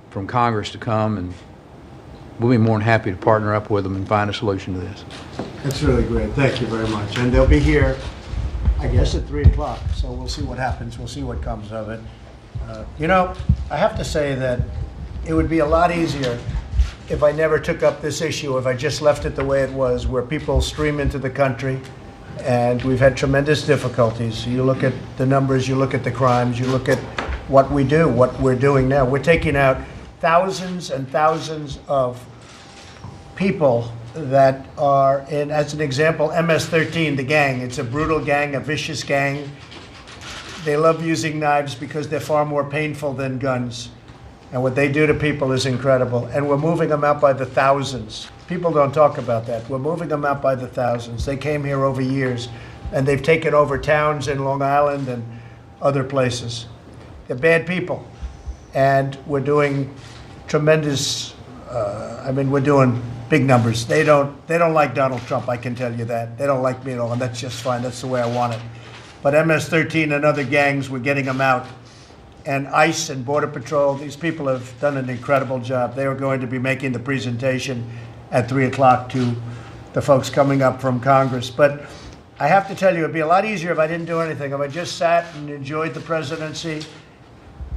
S5: from Congress to come, and we'll be more than happy to partner up with them and find a solution to this.
S1: That's really great. Thank you very much. And they'll be here, I guess, at 3 o'clock. So we'll see what happens. We'll see what comes of it. I have to say that it would be a lot easier if I never took up this issue, if I just left it the way it was, where people stream into the country, and we've had tremendous difficulties. You look at the numbers, you look at the crimes, you look at what we do, what we're doing now. We're taking out thousands and thousands of people that are in, as an example, MS-13, the gang. It's a brutal gang, a vicious gang. They love using knives because they're far more painful than guns. And what they do to people is incredible. And we're moving them out by the thousands. People don't talk about that. We're moving them out by the thousands. They came here over years, and they've taken over towns in Long Island and other places. They're bad people. And we're doing tremendous, we're doing big numbers. They don't like Donald Trump, I can tell you that. They don't like me at all, and that's just fine. That's the way I want it. But MS-13 and other gangs, we're getting them out. And ICE and Border Patrol, these people have done an incredible job. They are going to be making the presentation at 3 o'clock to the folks coming up from Congress. But I have to tell you, it'd be a lot easier if I didn't do anything, if I just sat and enjoyed the presidency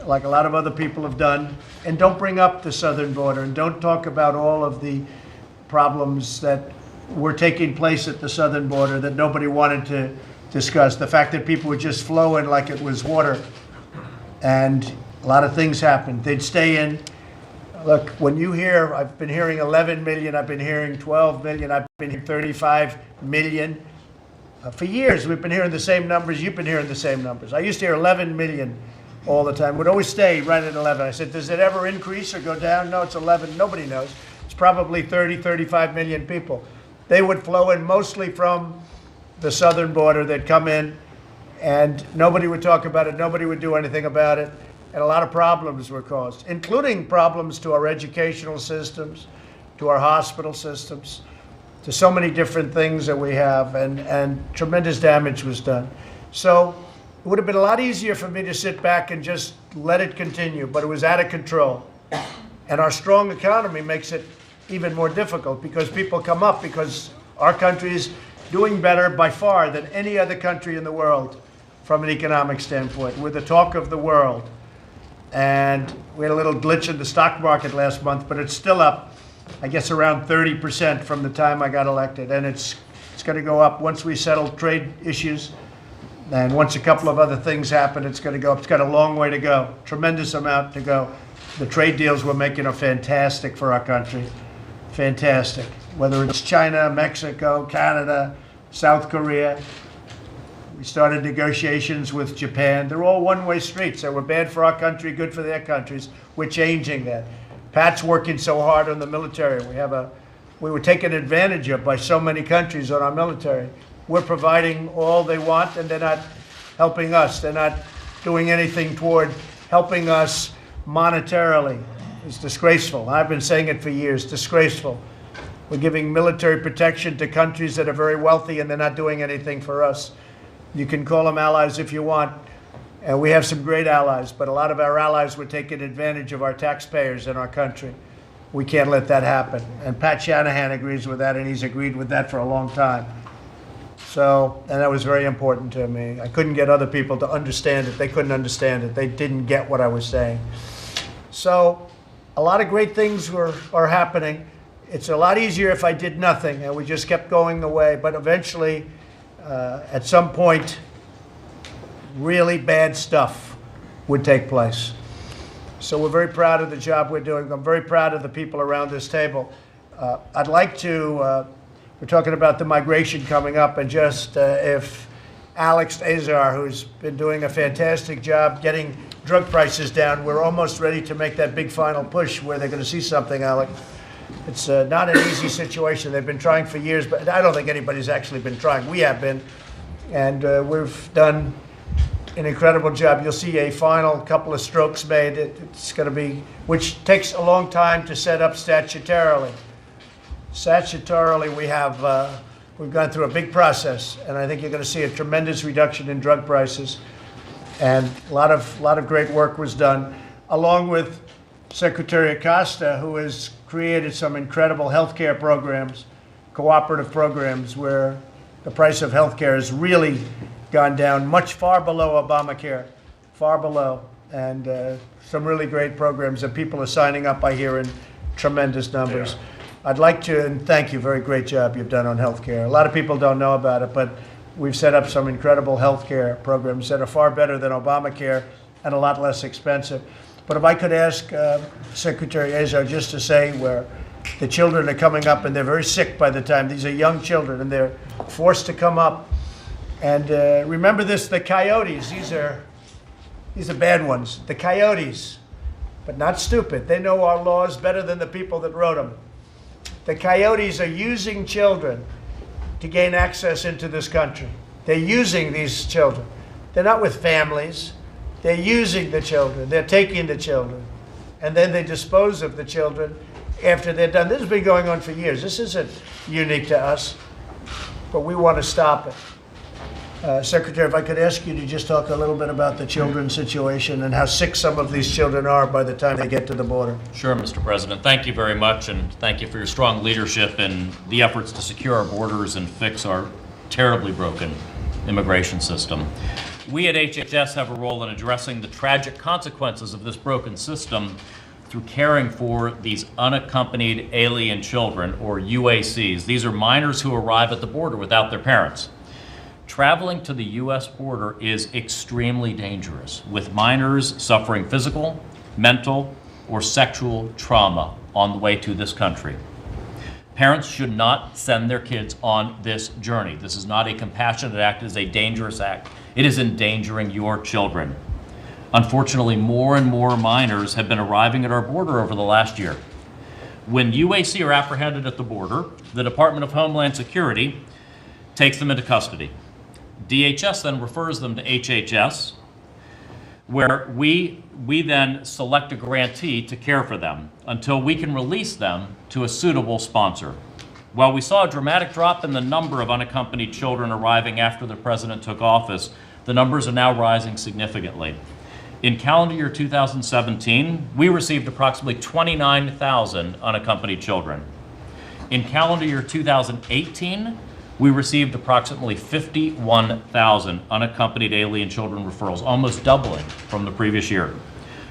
S1: like a lot of other people have done, and don't bring up the southern border, and don't talk about all of the problems that were taking place at the southern border that nobody wanted to discuss. The fact that people would just flow in like it was water. And a lot of things happened. They'd stay in. Look, when you hear, I've been hearing 11 million, I've been hearing 12 million, I've been hearing 35 million. For years, we've been hearing the same numbers. You've been hearing the same numbers. I used to hear 11 million all the time. Would always stay right at 11. I said, does it ever increase or go down? No, it's 11. Nobody knows. It's probably 30, 35 million people. They would flow in mostly from the southern border. They'd come in, and nobody would talk about it. Nobody would do anything about it. And a lot of problems were caused, including problems to our educational systems, to our hospital systems, to so many different things that we have, and tremendous damage was done. So it would have been a lot easier for me to sit back and just let it continue, but it was out of control. And our strong economy makes it even more difficult because people come up because our country is doing better by far than any other country in the world from an economic standpoint. We're the talk of the world. And we had a little glitch in the stock market last month, but it's still up, I guess, around 30% from the time I got elected. And it's going to go up once we settle trade issues. And once a couple of other things happen, it's going to go up. It's got a long way to go, tremendous amount to go. The trade deals we're making are fantastic for our country, fantastic. Whether it's China, Mexico, Canada, South Korea. We started negotiations with Japan. They're all one-way streets. They were bad for our country, good for their countries. We're changing that. Pat's working so hard on the military. We were taken advantage of by so many countries on our military. We're providing all they want, and they're not helping us. They're not doing anything toward helping us monetarily. It's disgraceful. I've been saying it for years, disgraceful. We're giving military protection to countries that are very wealthy, and they're not doing anything for us. You can call them allies if you want, and we have some great allies, but a lot of our allies were taking advantage of our taxpayers in our country. We can't let that happen. And Pat Shanahan agrees with that, and he's agreed with that for a long time. So, and that was very important to me. I couldn't get other people to understand it. They couldn't understand it. They didn't get what I was saying. So, a lot of great things are happening. It's a lot easier if I did nothing, and we just kept going the way, but eventually, at some point, really bad stuff would take place. So we're very proud of the job we're doing. I'm very proud of the people around this table. I'd like to, we're talking about the migration coming up, and just if Alex Azar, who's been doing a fantastic job getting drug prices down, we're almost ready to make that big final push where they're going to see something, Alex. It's not an easy situation. They've been trying for years, but I don't think anybody's actually been trying. We have been, and we've done an incredible job. You'll see a final couple of strokes made. It's going to be, which takes a long time to set up statutorily. Statutorily, we've gone through a big process, and I think you're going to see a tremendous reduction in drug prices. And a lot of great work was done, along with Secretary Acosta, who has created some incredible healthcare programs, cooperative programs, where the price of healthcare has really gone down much far below Obamacare, far below, and some really great programs that people are signing up, I hear, in tremendous numbers. Yeah. I'd like to, and thank you, very great job you've done on healthcare. A lot of people don't know about it, but we've set up some incredible healthcare programs that are far better than Obamacare and a lot less expensive. But if I could ask Secretary Azar just to say where the children are coming up and they're very sick by the time, these are young children, and they're forced to come up. And remember this, the coyotes, these are bad ones. The coyotes but not stupid. They know our laws better than the people that wrote them. The coyotes are using children to gain access into this country. They're using these children. They're not with families. They're using the children. They're taking the children. And then they dispose of the children after they're done. This has been going on for years. This isn't unique to us, but we want to stop it. Secretary, if I could ask you to just talk a little bit about the children's situation and how sick some of these children are by the time they get to the border.
S6: Sure, Mr. President. Thank you very much, and thank you for your strong leadership in the efforts to secure our borders and fix our terribly broken immigration system. We at HHS have a role in addressing the tragic consequences of this broken system through caring for these unaccompanied alien children, or UACs. These are minors who arrive at the border without their parents. Traveling to the U.S. border is extremely dangerous, with minors suffering physical, mental, or sexual trauma on the way to this country. Parents should not send their kids on this journey. This is not a compassionate act, it is a dangerous act. It is endangering your children. Unfortunately, more and more minors have been arriving at our border over the last year. When UAC are apprehended at the border, the Department of Homeland Security takes them into custody. DHS then refers them to HHS, where we then select a grantee to care for them until we can release them to a suitable sponsor. While we saw a dramatic drop in the number of unaccompanied children arriving after the president took office, the numbers are now rising significantly. In calendar year 2017, we received approximately 29,000 unaccompanied children. In calendar year 2018, we received approximately 51,000 unaccompanied alien children referrals, almost doubling from the previous year.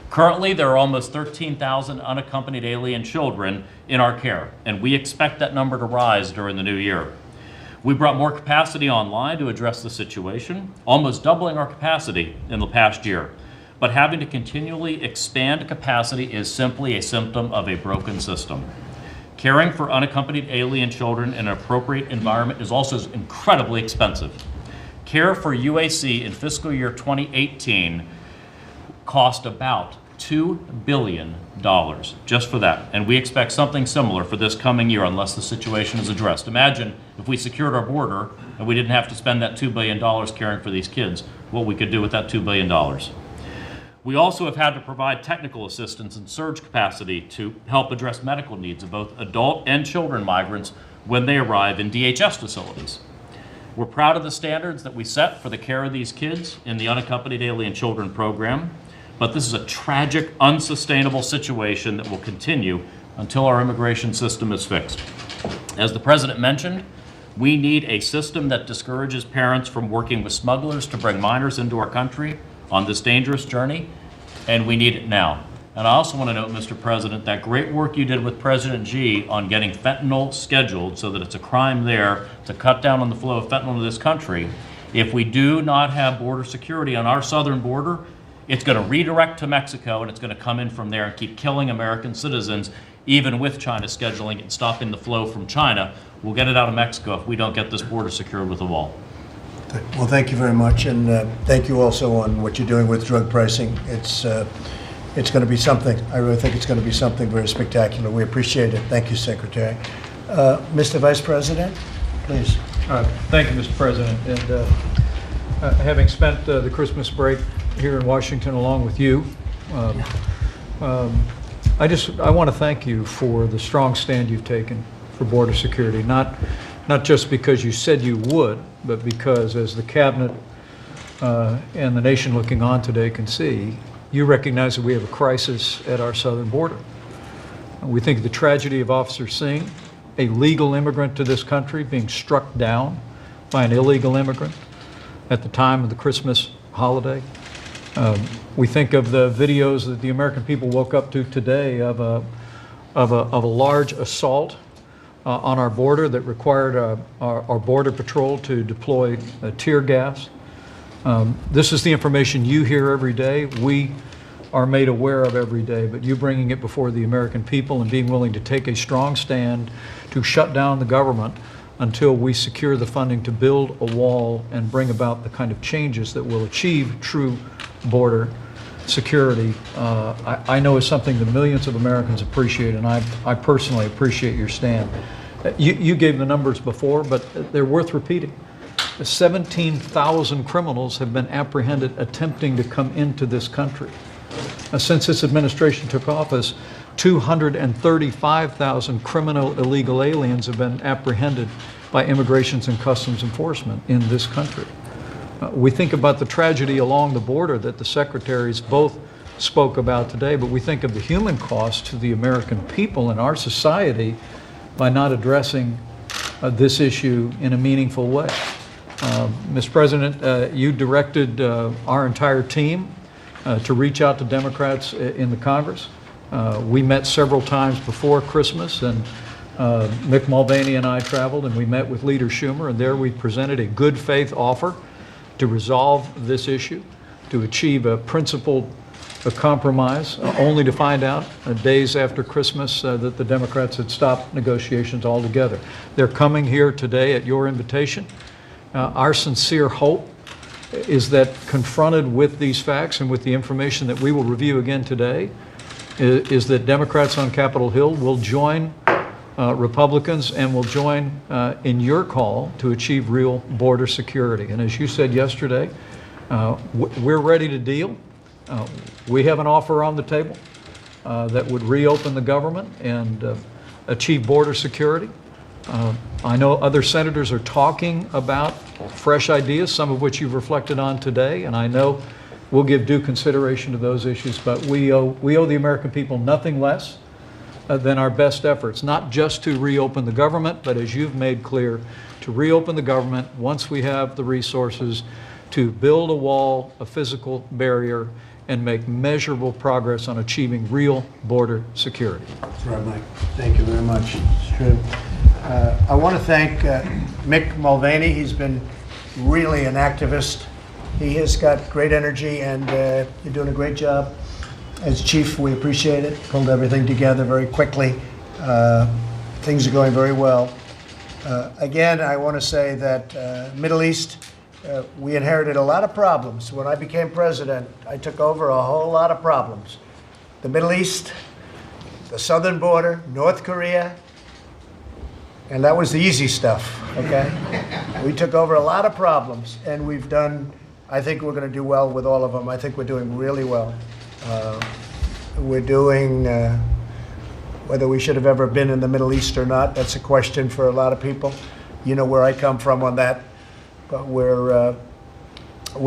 S6: Currently, there are almost 13,000 unaccompanied alien children in our care, and we expect that number to rise during the new year. We brought more capacity online to address the situation, almost doubling our capacity in the past year. But having to continually expand capacity is simply a symptom of a broken system. Caring for unaccompanied alien children in an appropriate environment is also incredibly expensive. Care for UAC in fiscal year 2018 cost about $2 billion just for that. And we expect something similar for this coming year unless the situation is addressed. Imagine if we secured our border and we didn't have to spend that $2 billion caring for these kids, what we could do with that $2 billion. We also have had to provide technical assistance and surge capacity to help address medical needs of both adult and children migrants when they arrive in DHS facilities. We're proud of the standards that we set for the care of these kids in the Unaccompanied Alien Children program, but this is a tragic, unsustainable situation that will continue until our immigration system is fixed. As the President mentioned, we need a system that discourages parents from working with smugglers to bring minors into our country on this dangerous journey, and we need it now. And I also want to note, Mr. President, that great work you did with President Xi on getting fentanyl scheduled so that it's a crime there to cut down on the flow of fentanyl to this country. If we do not have border security on our southern border, it's going to redirect to Mexico and it's going to come in from there and keep killing American citizens, even with China scheduling it and stopping the flow from China. We'll get it out of Mexico if we don't get this border secured with a wall.
S1: Well, thank you very much, and thank you also on what you're doing with drug pricing. It's going to be something. I really think it's going to be something very spectacular. We appreciate it. Thank you, Secretary. Mr. Vice President, please.
S7: Thank you, Mr. President. And having spent the Christmas break here in Washington along with you, I want to thank you for the strong stand you've taken for border security. Not just because you said you would, but because, as the cabinet and the nation looking on today can see, you recognize that we have a crisis at our southern border. We think of the tragedy of Officer Singh, a legal immigrant to this country, being struck down by an illegal immigrant at the time of the Christmas holiday. We think of the videos that the American people woke up to today of a large assault on our border that required our Border Patrol to deploy tear gas. This is the information you hear every day, we are made aware of every day, but you bringing it before the American people and being willing to take a strong stand to shut down the government until we secure the funding to build a wall and bring about the kind of changes that will achieve true border security, I know is something that millions of Americans appreciate, and I personally appreciate your stand. You gave the numbers before, but they're worth repeating. 17,000 criminals have been apprehended attempting to come into this country. Since this administration took office, 235,000 criminal illegal aliens have been apprehended by Immigration and Customs Enforcement in this country. We think about the tragedy along the border that the secretaries both spoke about today, but we think of the human cost to the American people and our society by not addressing this issue in a meaningful way. Mr. President, you directed our entire team to reach out to Democrats in the Congress. We met several times before Christmas, and Mick Mulvaney and I traveled, and we met with Leader Schumer, and there we presented a good faith offer to resolve this issue, to achieve a principled compromise, only to find out days after Christmas that the Democrats had stopped negotiations altogether. They're coming here today at your invitation. Our sincere hope is that, confronted with these facts and with the information that we will review again today, is that Democrats on Capitol Hill will join Republicans and will join in your call to achieve real border security. And as you said yesterday, we're ready to deal. We have an offer on the table that would reopen the government and achieve border security. I know other senators are talking about fresh ideas, some of which you've reflected on today, and I know we'll give due consideration to those issues, but we owe the American people nothing less than our best efforts, not just to reopen the government, but as you've made clear, to reopen the government once we have the resources to build a wall, a physical barrier, and make measurable progress on achieving real border security.
S1: That's right, Mike. Thank you very much. It's true. I want to thank Mick Mulvaney. He's been really an activist. He has got great energy, and you're doing a great job. As chief, we appreciate it. Pulled everything together very quickly. Things are going very well. Again, I want to say that Middle East, we inherited a lot of problems. When I became president, I took over a whole lot of problems. The Middle East, the southern border, North Korea, and that was the easy stuff, okay? We took over a lot of problems, and we've done, I think we're going to do well with all of them. I think we're doing really well. We're doing, whether we should have ever been in the Middle East or not, that's a question for a lot of people. You know where I come from on that. But we're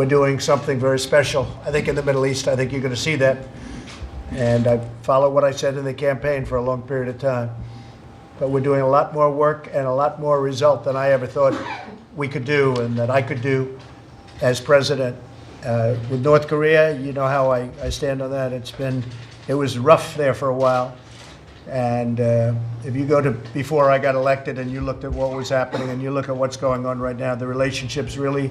S1: doing something very special, I think, in the Middle East. I think you're going to see that. And I follow what I said in the campaign for a long period of time. But we're doing a lot more work and a lot more result than I ever thought we could do and that I could do as president. With North Korea, you know how I stand on that. It was rough there for a while. And if you go to before I got elected and you looked at what was happening and you look at what's going on right now, the relationships really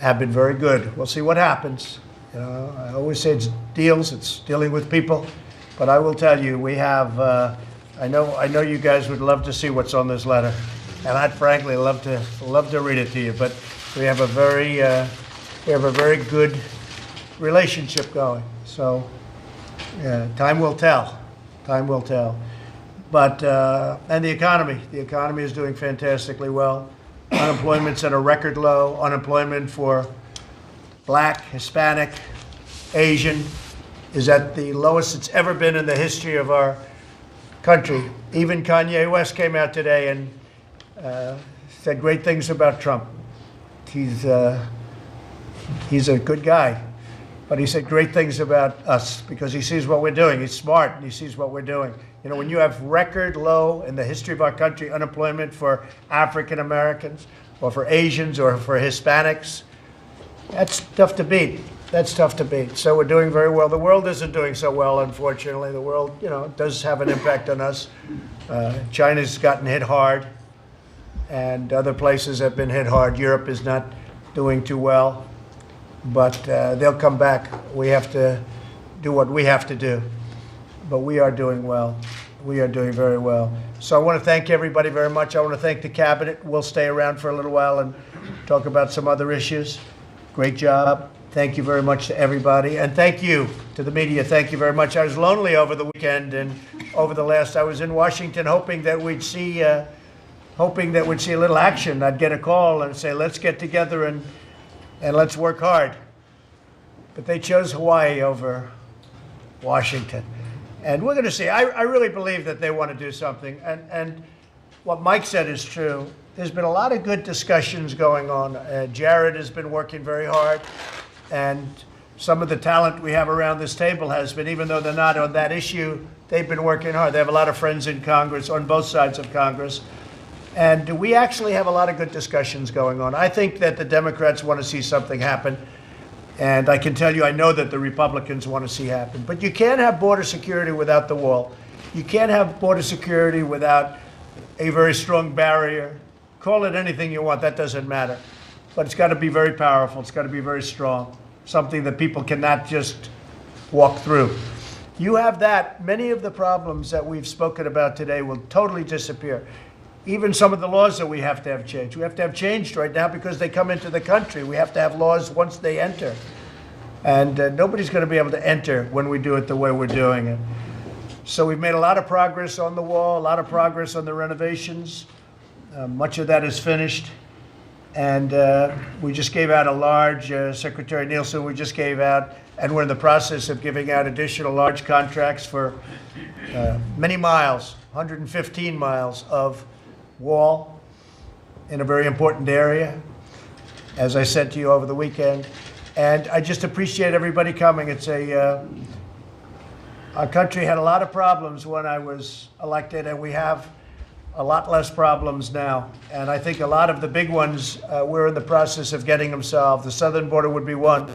S1: have been very good. We'll see what happens. You know, I always say it's deals, it's dealing with people. But I will tell you, we have, I know you guys would love to see what's on this letter. And I'd frankly love to read it to you. But we have a very good relationship going. So yeah, time will tell. Time will tell. But, and the economy is doing fantastically well. Unemployment's at a record low. Unemployment for Black, Hispanic, Asian is at the lowest it's ever been in the history of our country. Even Kanye West came out today and said great things about Trump. He's a good guy. But he said great things about us because he sees what we're doing. He's smart and he sees what we're doing. You know, when you have record low in the history of our country unemployment for African Americans or for Asians or for Hispanics, that's tough to beat. That's tough to beat. So we're doing very well. The world isn't doing so well, unfortunately. The world, you know, does have an impact on us. China's gotten hit hard and other places have been hit hard. Europe is not doing too well. But they'll come back. We have to do what we have to do. But we are doing well. We are doing very well. So I want to thank everybody very much. I want to thank the cabinet. We'll stay around for a little while and talk about some other issues. Great job. Thank you very much to everybody, and thank you to the media. Thank you very much. I was lonely over the weekend, and I was in Washington hoping that we'd see a little action. I'd get a call and say, let's get together and let's work hard. But they chose Hawaii over Washington. And we're going to see. I really believe that they want to do something. And what Mike said is true. There's been a lot of good discussions going on. Jared has been working very hard. And some of the talent we have around this table has been, even though they're not on that issue, they've been working hard. They have a lot of friends in Congress, on both sides of Congress. And we actually have a lot of good discussions going on. I think that the Democrats want to see something happen. And I can tell you, I know that the Republicans want to see happen. But you can't have border security without the wall. You can't have border security without a very strong barrier. Call it anything you want, that doesn't matter. But it's got to be very powerful. It's got to be very strong. Something that people cannot just walk through. You have that, many of the problems that we've spoken about today will totally disappear. Even some of the laws that we have to have changed. We have to have changed right now because they come into the country. We have to have laws once they enter. And nobody's going to be able to enter when we do it the way we're doing it. So we've made a lot of progress on the wall, a lot of progress on the renovations. Much of that is finished. And we just gave out a large, Secretary Nielsen, we just gave out, and we're in the process of giving out additional large contracts for many miles, 115 miles of wall in a very important area, as I said to you over the weekend. And I just appreciate everybody coming. It's our country had a lot of problems when I was elected, and we have a lot less problems now. And I think a lot of the big ones, we're in the process of getting them solved. The southern border would be one,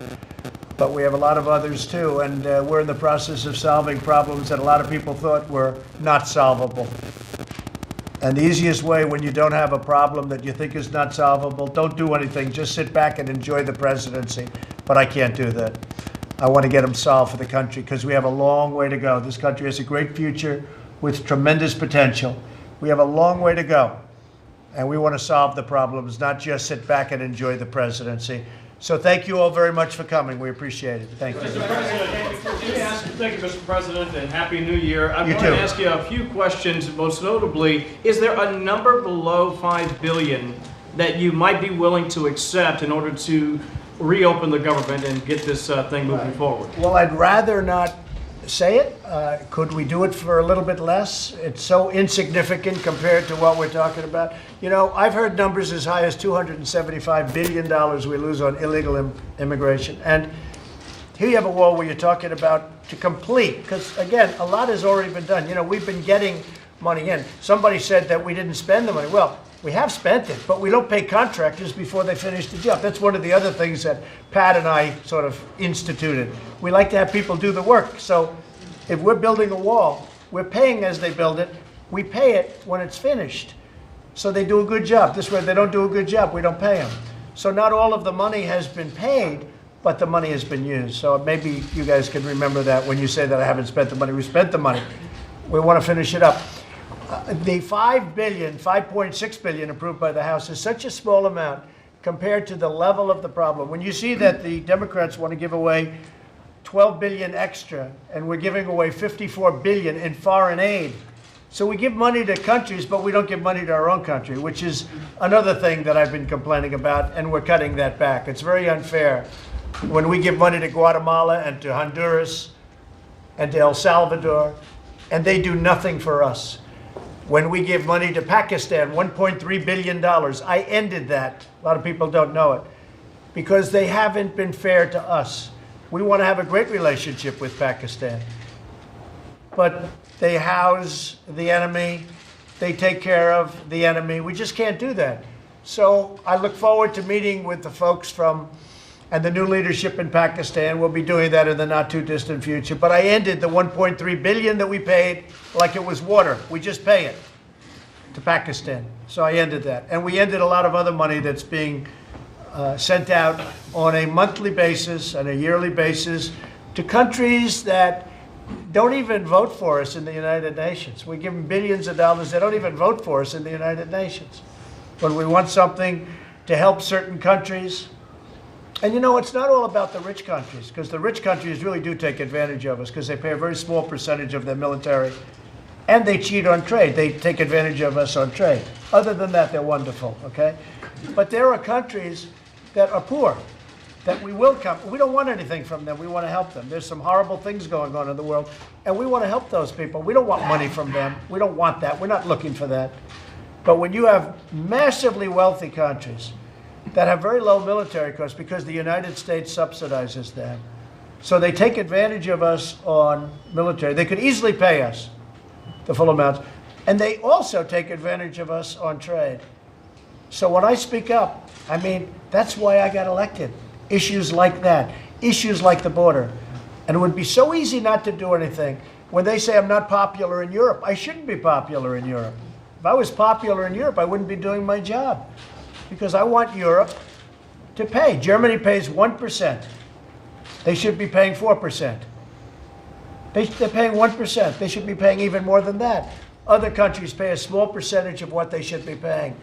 S1: but we have a lot of others too. And we're in the process of solving problems that a lot of people thought were not solvable. And the easiest way when you don't have a problem that you think is not solvable, don't do anything. Just sit back and enjoy the presidency. But I can't do that. I want to get them solved for the country because we have a long way to go. This country has a great future with tremendous potential. We have a long way to go. And we want to solve the problems, not just sit back and enjoy the presidency. So thank you all very much for coming. We appreciate it. Thank you.
S8: Mr. President, thank you, Mr. President, and Happy New Year. I want
S1: too.
S8: to ask you a few questions. Most notably, is there a number below $5 billion that you might be willing to accept in order to reopen the government and get this thing moving forward?
S1: Well, I'd rather not say it. Could we do it for a little bit less? It's so insignificant compared to what we're talking about. You know, I've heard numbers as high as $275 billion we lose on illegal immigration. And here you have a wall where you're talking about to complete, because again, a lot has already been done. You know, we've been getting money in. Somebody said that we didn't spend the money. Well, we have spent it, but we don't pay contractors before they finish the job. That's one of the other things that Pat and I sort of instituted. We like to have people do the work. So if we're building a wall, we're paying as they build it. We pay it when it's finished. So they do a good job. This way, if they don't do a good job, we don't pay them. So not all of the money has been paid, but the money has been used. So maybe you guys can remember that when you say that I haven't spent the money. We spent the money. We want to finish it up. The $5.6 billion approved by the House is such a small amount compared to the level of the problem. When you see that the Democrats want to give away $12 billion extra, and we're giving away $54 billion in foreign aid. So we give money to countries, but we don't give money to our own country, which is another thing that I've been complaining about, and we're cutting that back. It's very unfair when we give money to Guatemala and to Honduras and to El Salvador, and they do nothing for us. When we give money to Pakistan, $1.3 billion, I ended that. A lot of people don't know it, because they haven't been fair to us. We want to have a great relationship with Pakistan, but they house the enemy, they take care of the enemy. We just can't do that. So I look forward to meeting with the folks and the new leadership in Pakistan. We'll be doing that in the not too distant future. But I ended the $1.3 billion that we paid like it was water. We just pay it to Pakistan. So I ended that. And we ended a lot of other money that's being sent out on a monthly basis and a yearly basis to countries that don't even vote for us in the United Nations. We give them billions of dollars. They don't even vote for us in the United Nations. When we want something to help certain countries, And you know, it's not all about the rich countries, because the rich countries really do take advantage of us because they pay a very small percentage of their military, and they cheat on trade. They take advantage of us on trade. Other than that, they're wonderful, okay? But there are countries that are poor, that we will come. We don't want anything from them. We want to help them. There's some horrible things going on in the world, and we want to help those people. We don't want money from them. We don't want that. We're not looking for that. But when you have massively wealthy countries that have very low military costs because the United States subsidizes them, so they take advantage of us on military. They could easily pay us the full amounts, and they also take advantage of us on trade. So when I speak up, I mean, that's why I got elected. Issues like that, issues like the border. And it would be so easy not to do anything. When they say I'm not popular in Europe, I shouldn't be popular in Europe. If I was popular in Europe, I wouldn't be doing my job, because I want Europe to pay. Germany pays 1%. They should be paying 4%. They're paying 1%. They should be paying even more than that. Other countries pay a small percentage of what they should be paying.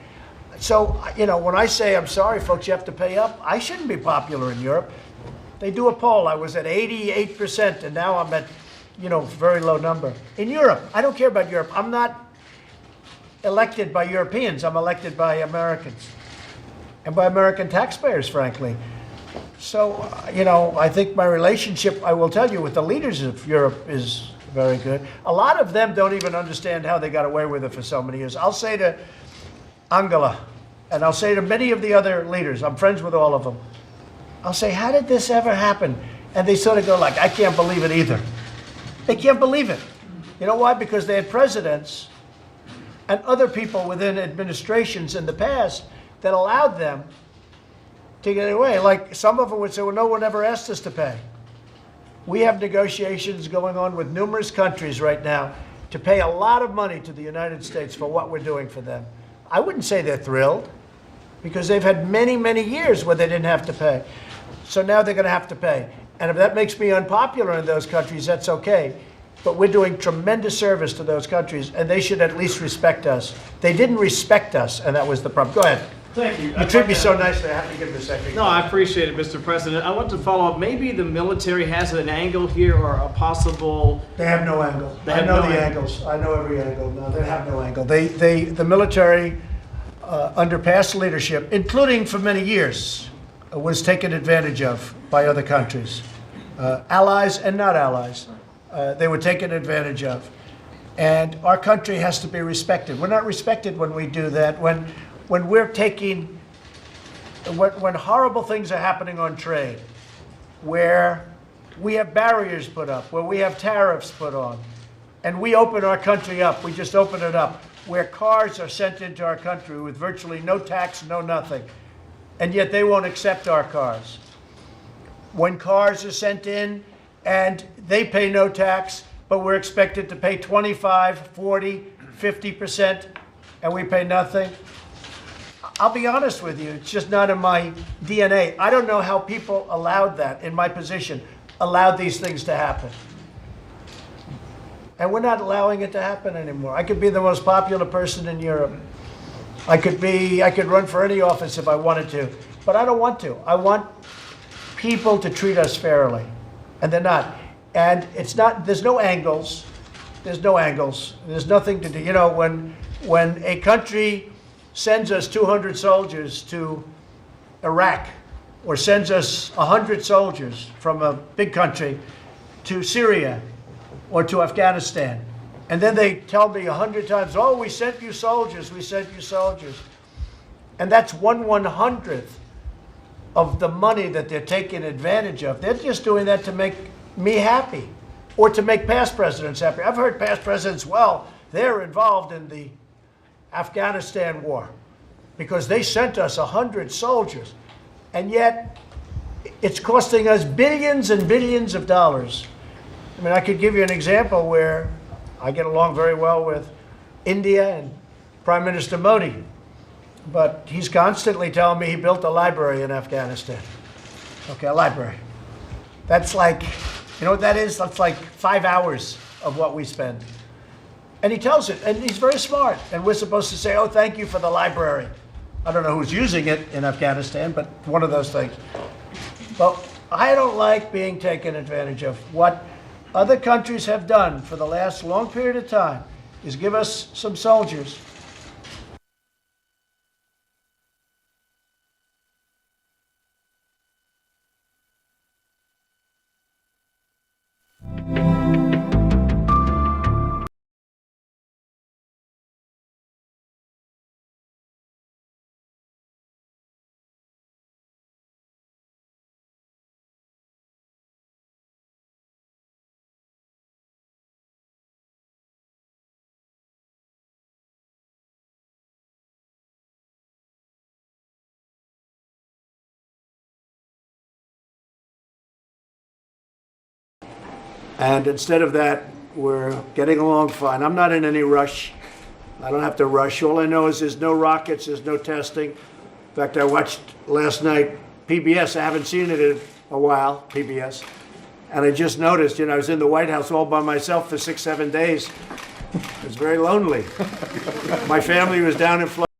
S1: So, you know, when I say, I'm sorry, folks, you have to pay up, I shouldn't be popular in Europe. They do a poll. I was at 88%, and now I'm at, you know, very low number. In Europe, I don't care about Europe. I'm not elected by Europeans. I'm elected by Americans and by American taxpayers, frankly. So, you know, I think my relationship, I will tell you, with the leaders of Europe is very good. A lot of them don't even understand how they got away with it for so many years. I'll say to Angela, and I'll say to many of the other leaders, I'm friends with all of them, I'll say, how did this ever happen? And they sort of go like, I can't believe it either. They can't believe it. You know why? Because they had presidents and other people within administrations in the past that allowed them to get away. Like some of them would say, well, no one ever asked us to pay. We have negotiations going on with numerous countries right now to pay a lot of money to the United States for what we're doing for them. I wouldn't say they're thrilled, because they've had many, many years where they didn't have to pay. So now they're going to have to pay. And if that makes me unpopular in those countries, that's okay. But we're doing tremendous service to those countries, and they should at least respect us. They didn't respect us, and that was the problem. Go ahead.
S8: Thank you.
S1: You treat me so nicely, I have to give this a second.
S8: No, I appreciate it, Mr. President. I want to follow up. Maybe the military has an angle here, or a possible...
S1: They have no angle.
S8: They have
S1: I know
S8: no
S1: the
S8: angle.
S1: angles. I know every angle. No, they have no angle. The military, under past leadership, including for many years, was taken advantage of by other countries, allies and not allies. They were taken advantage of. And our country has to be respected. We're not respected when we do that. When we're taking, when horrible things are happening on trade, where we have barriers put up, where we have tariffs put on, and we open our country up, we just open it up, where cars are sent into our country with virtually no tax, no nothing, and yet they won't accept our cars. When cars are sent in and they pay no tax, but we're expected to pay 25, 40, 50%, and we pay nothing. I'll be honest with you, it's just not in my DNA. I don't know how people allowed that, in my position, allowed these things to happen. And we're not allowing it to happen anymore. I could be the most popular person in Europe. I could run for any office if I wanted to, but I don't want to. I want people to treat us fairly, and they're not. And it's not, there's no angles. There's no angles. There's nothing to do. You know, when a country sends us 200 soldiers to Iraq, or sends us 100 soldiers from a big country to Syria or to Afghanistan, and then they tell me 100 times, oh, we sent you soldiers, we sent you soldiers. And that's 1/100th of the money that they're taking advantage of. They're just doing that to make me happy, or to make past presidents happy. I've heard past presidents, well, they're involved in the Afghanistan war because they sent us 100 soldiers, and yet it's costing us billions and billions of dollars. I mean, I could give you an example where I get along very well with India and Prime Minister Modi, but he's constantly telling me he built a library in Afghanistan. Okay, a library. That's like, you know what that is? That's like 5 hours of what we spend. And he tells it, and he's very smart. And we're supposed to say, oh, thank you for the library. I don't know who's using it in Afghanistan, but one of those things. But I don't like being taken advantage of. What other countries have done for the last long period of time is give us some soldiers. And instead of that, we're getting along fine. I'm not in any rush. I don't have to rush. All I know is there's no rockets, there's no testing. In fact, I watched last night PBS. I haven't seen it in a while, PBS. And I just noticed, I was in the White House all by myself for 6, 7 days. It was very lonely. My family was down in Florida.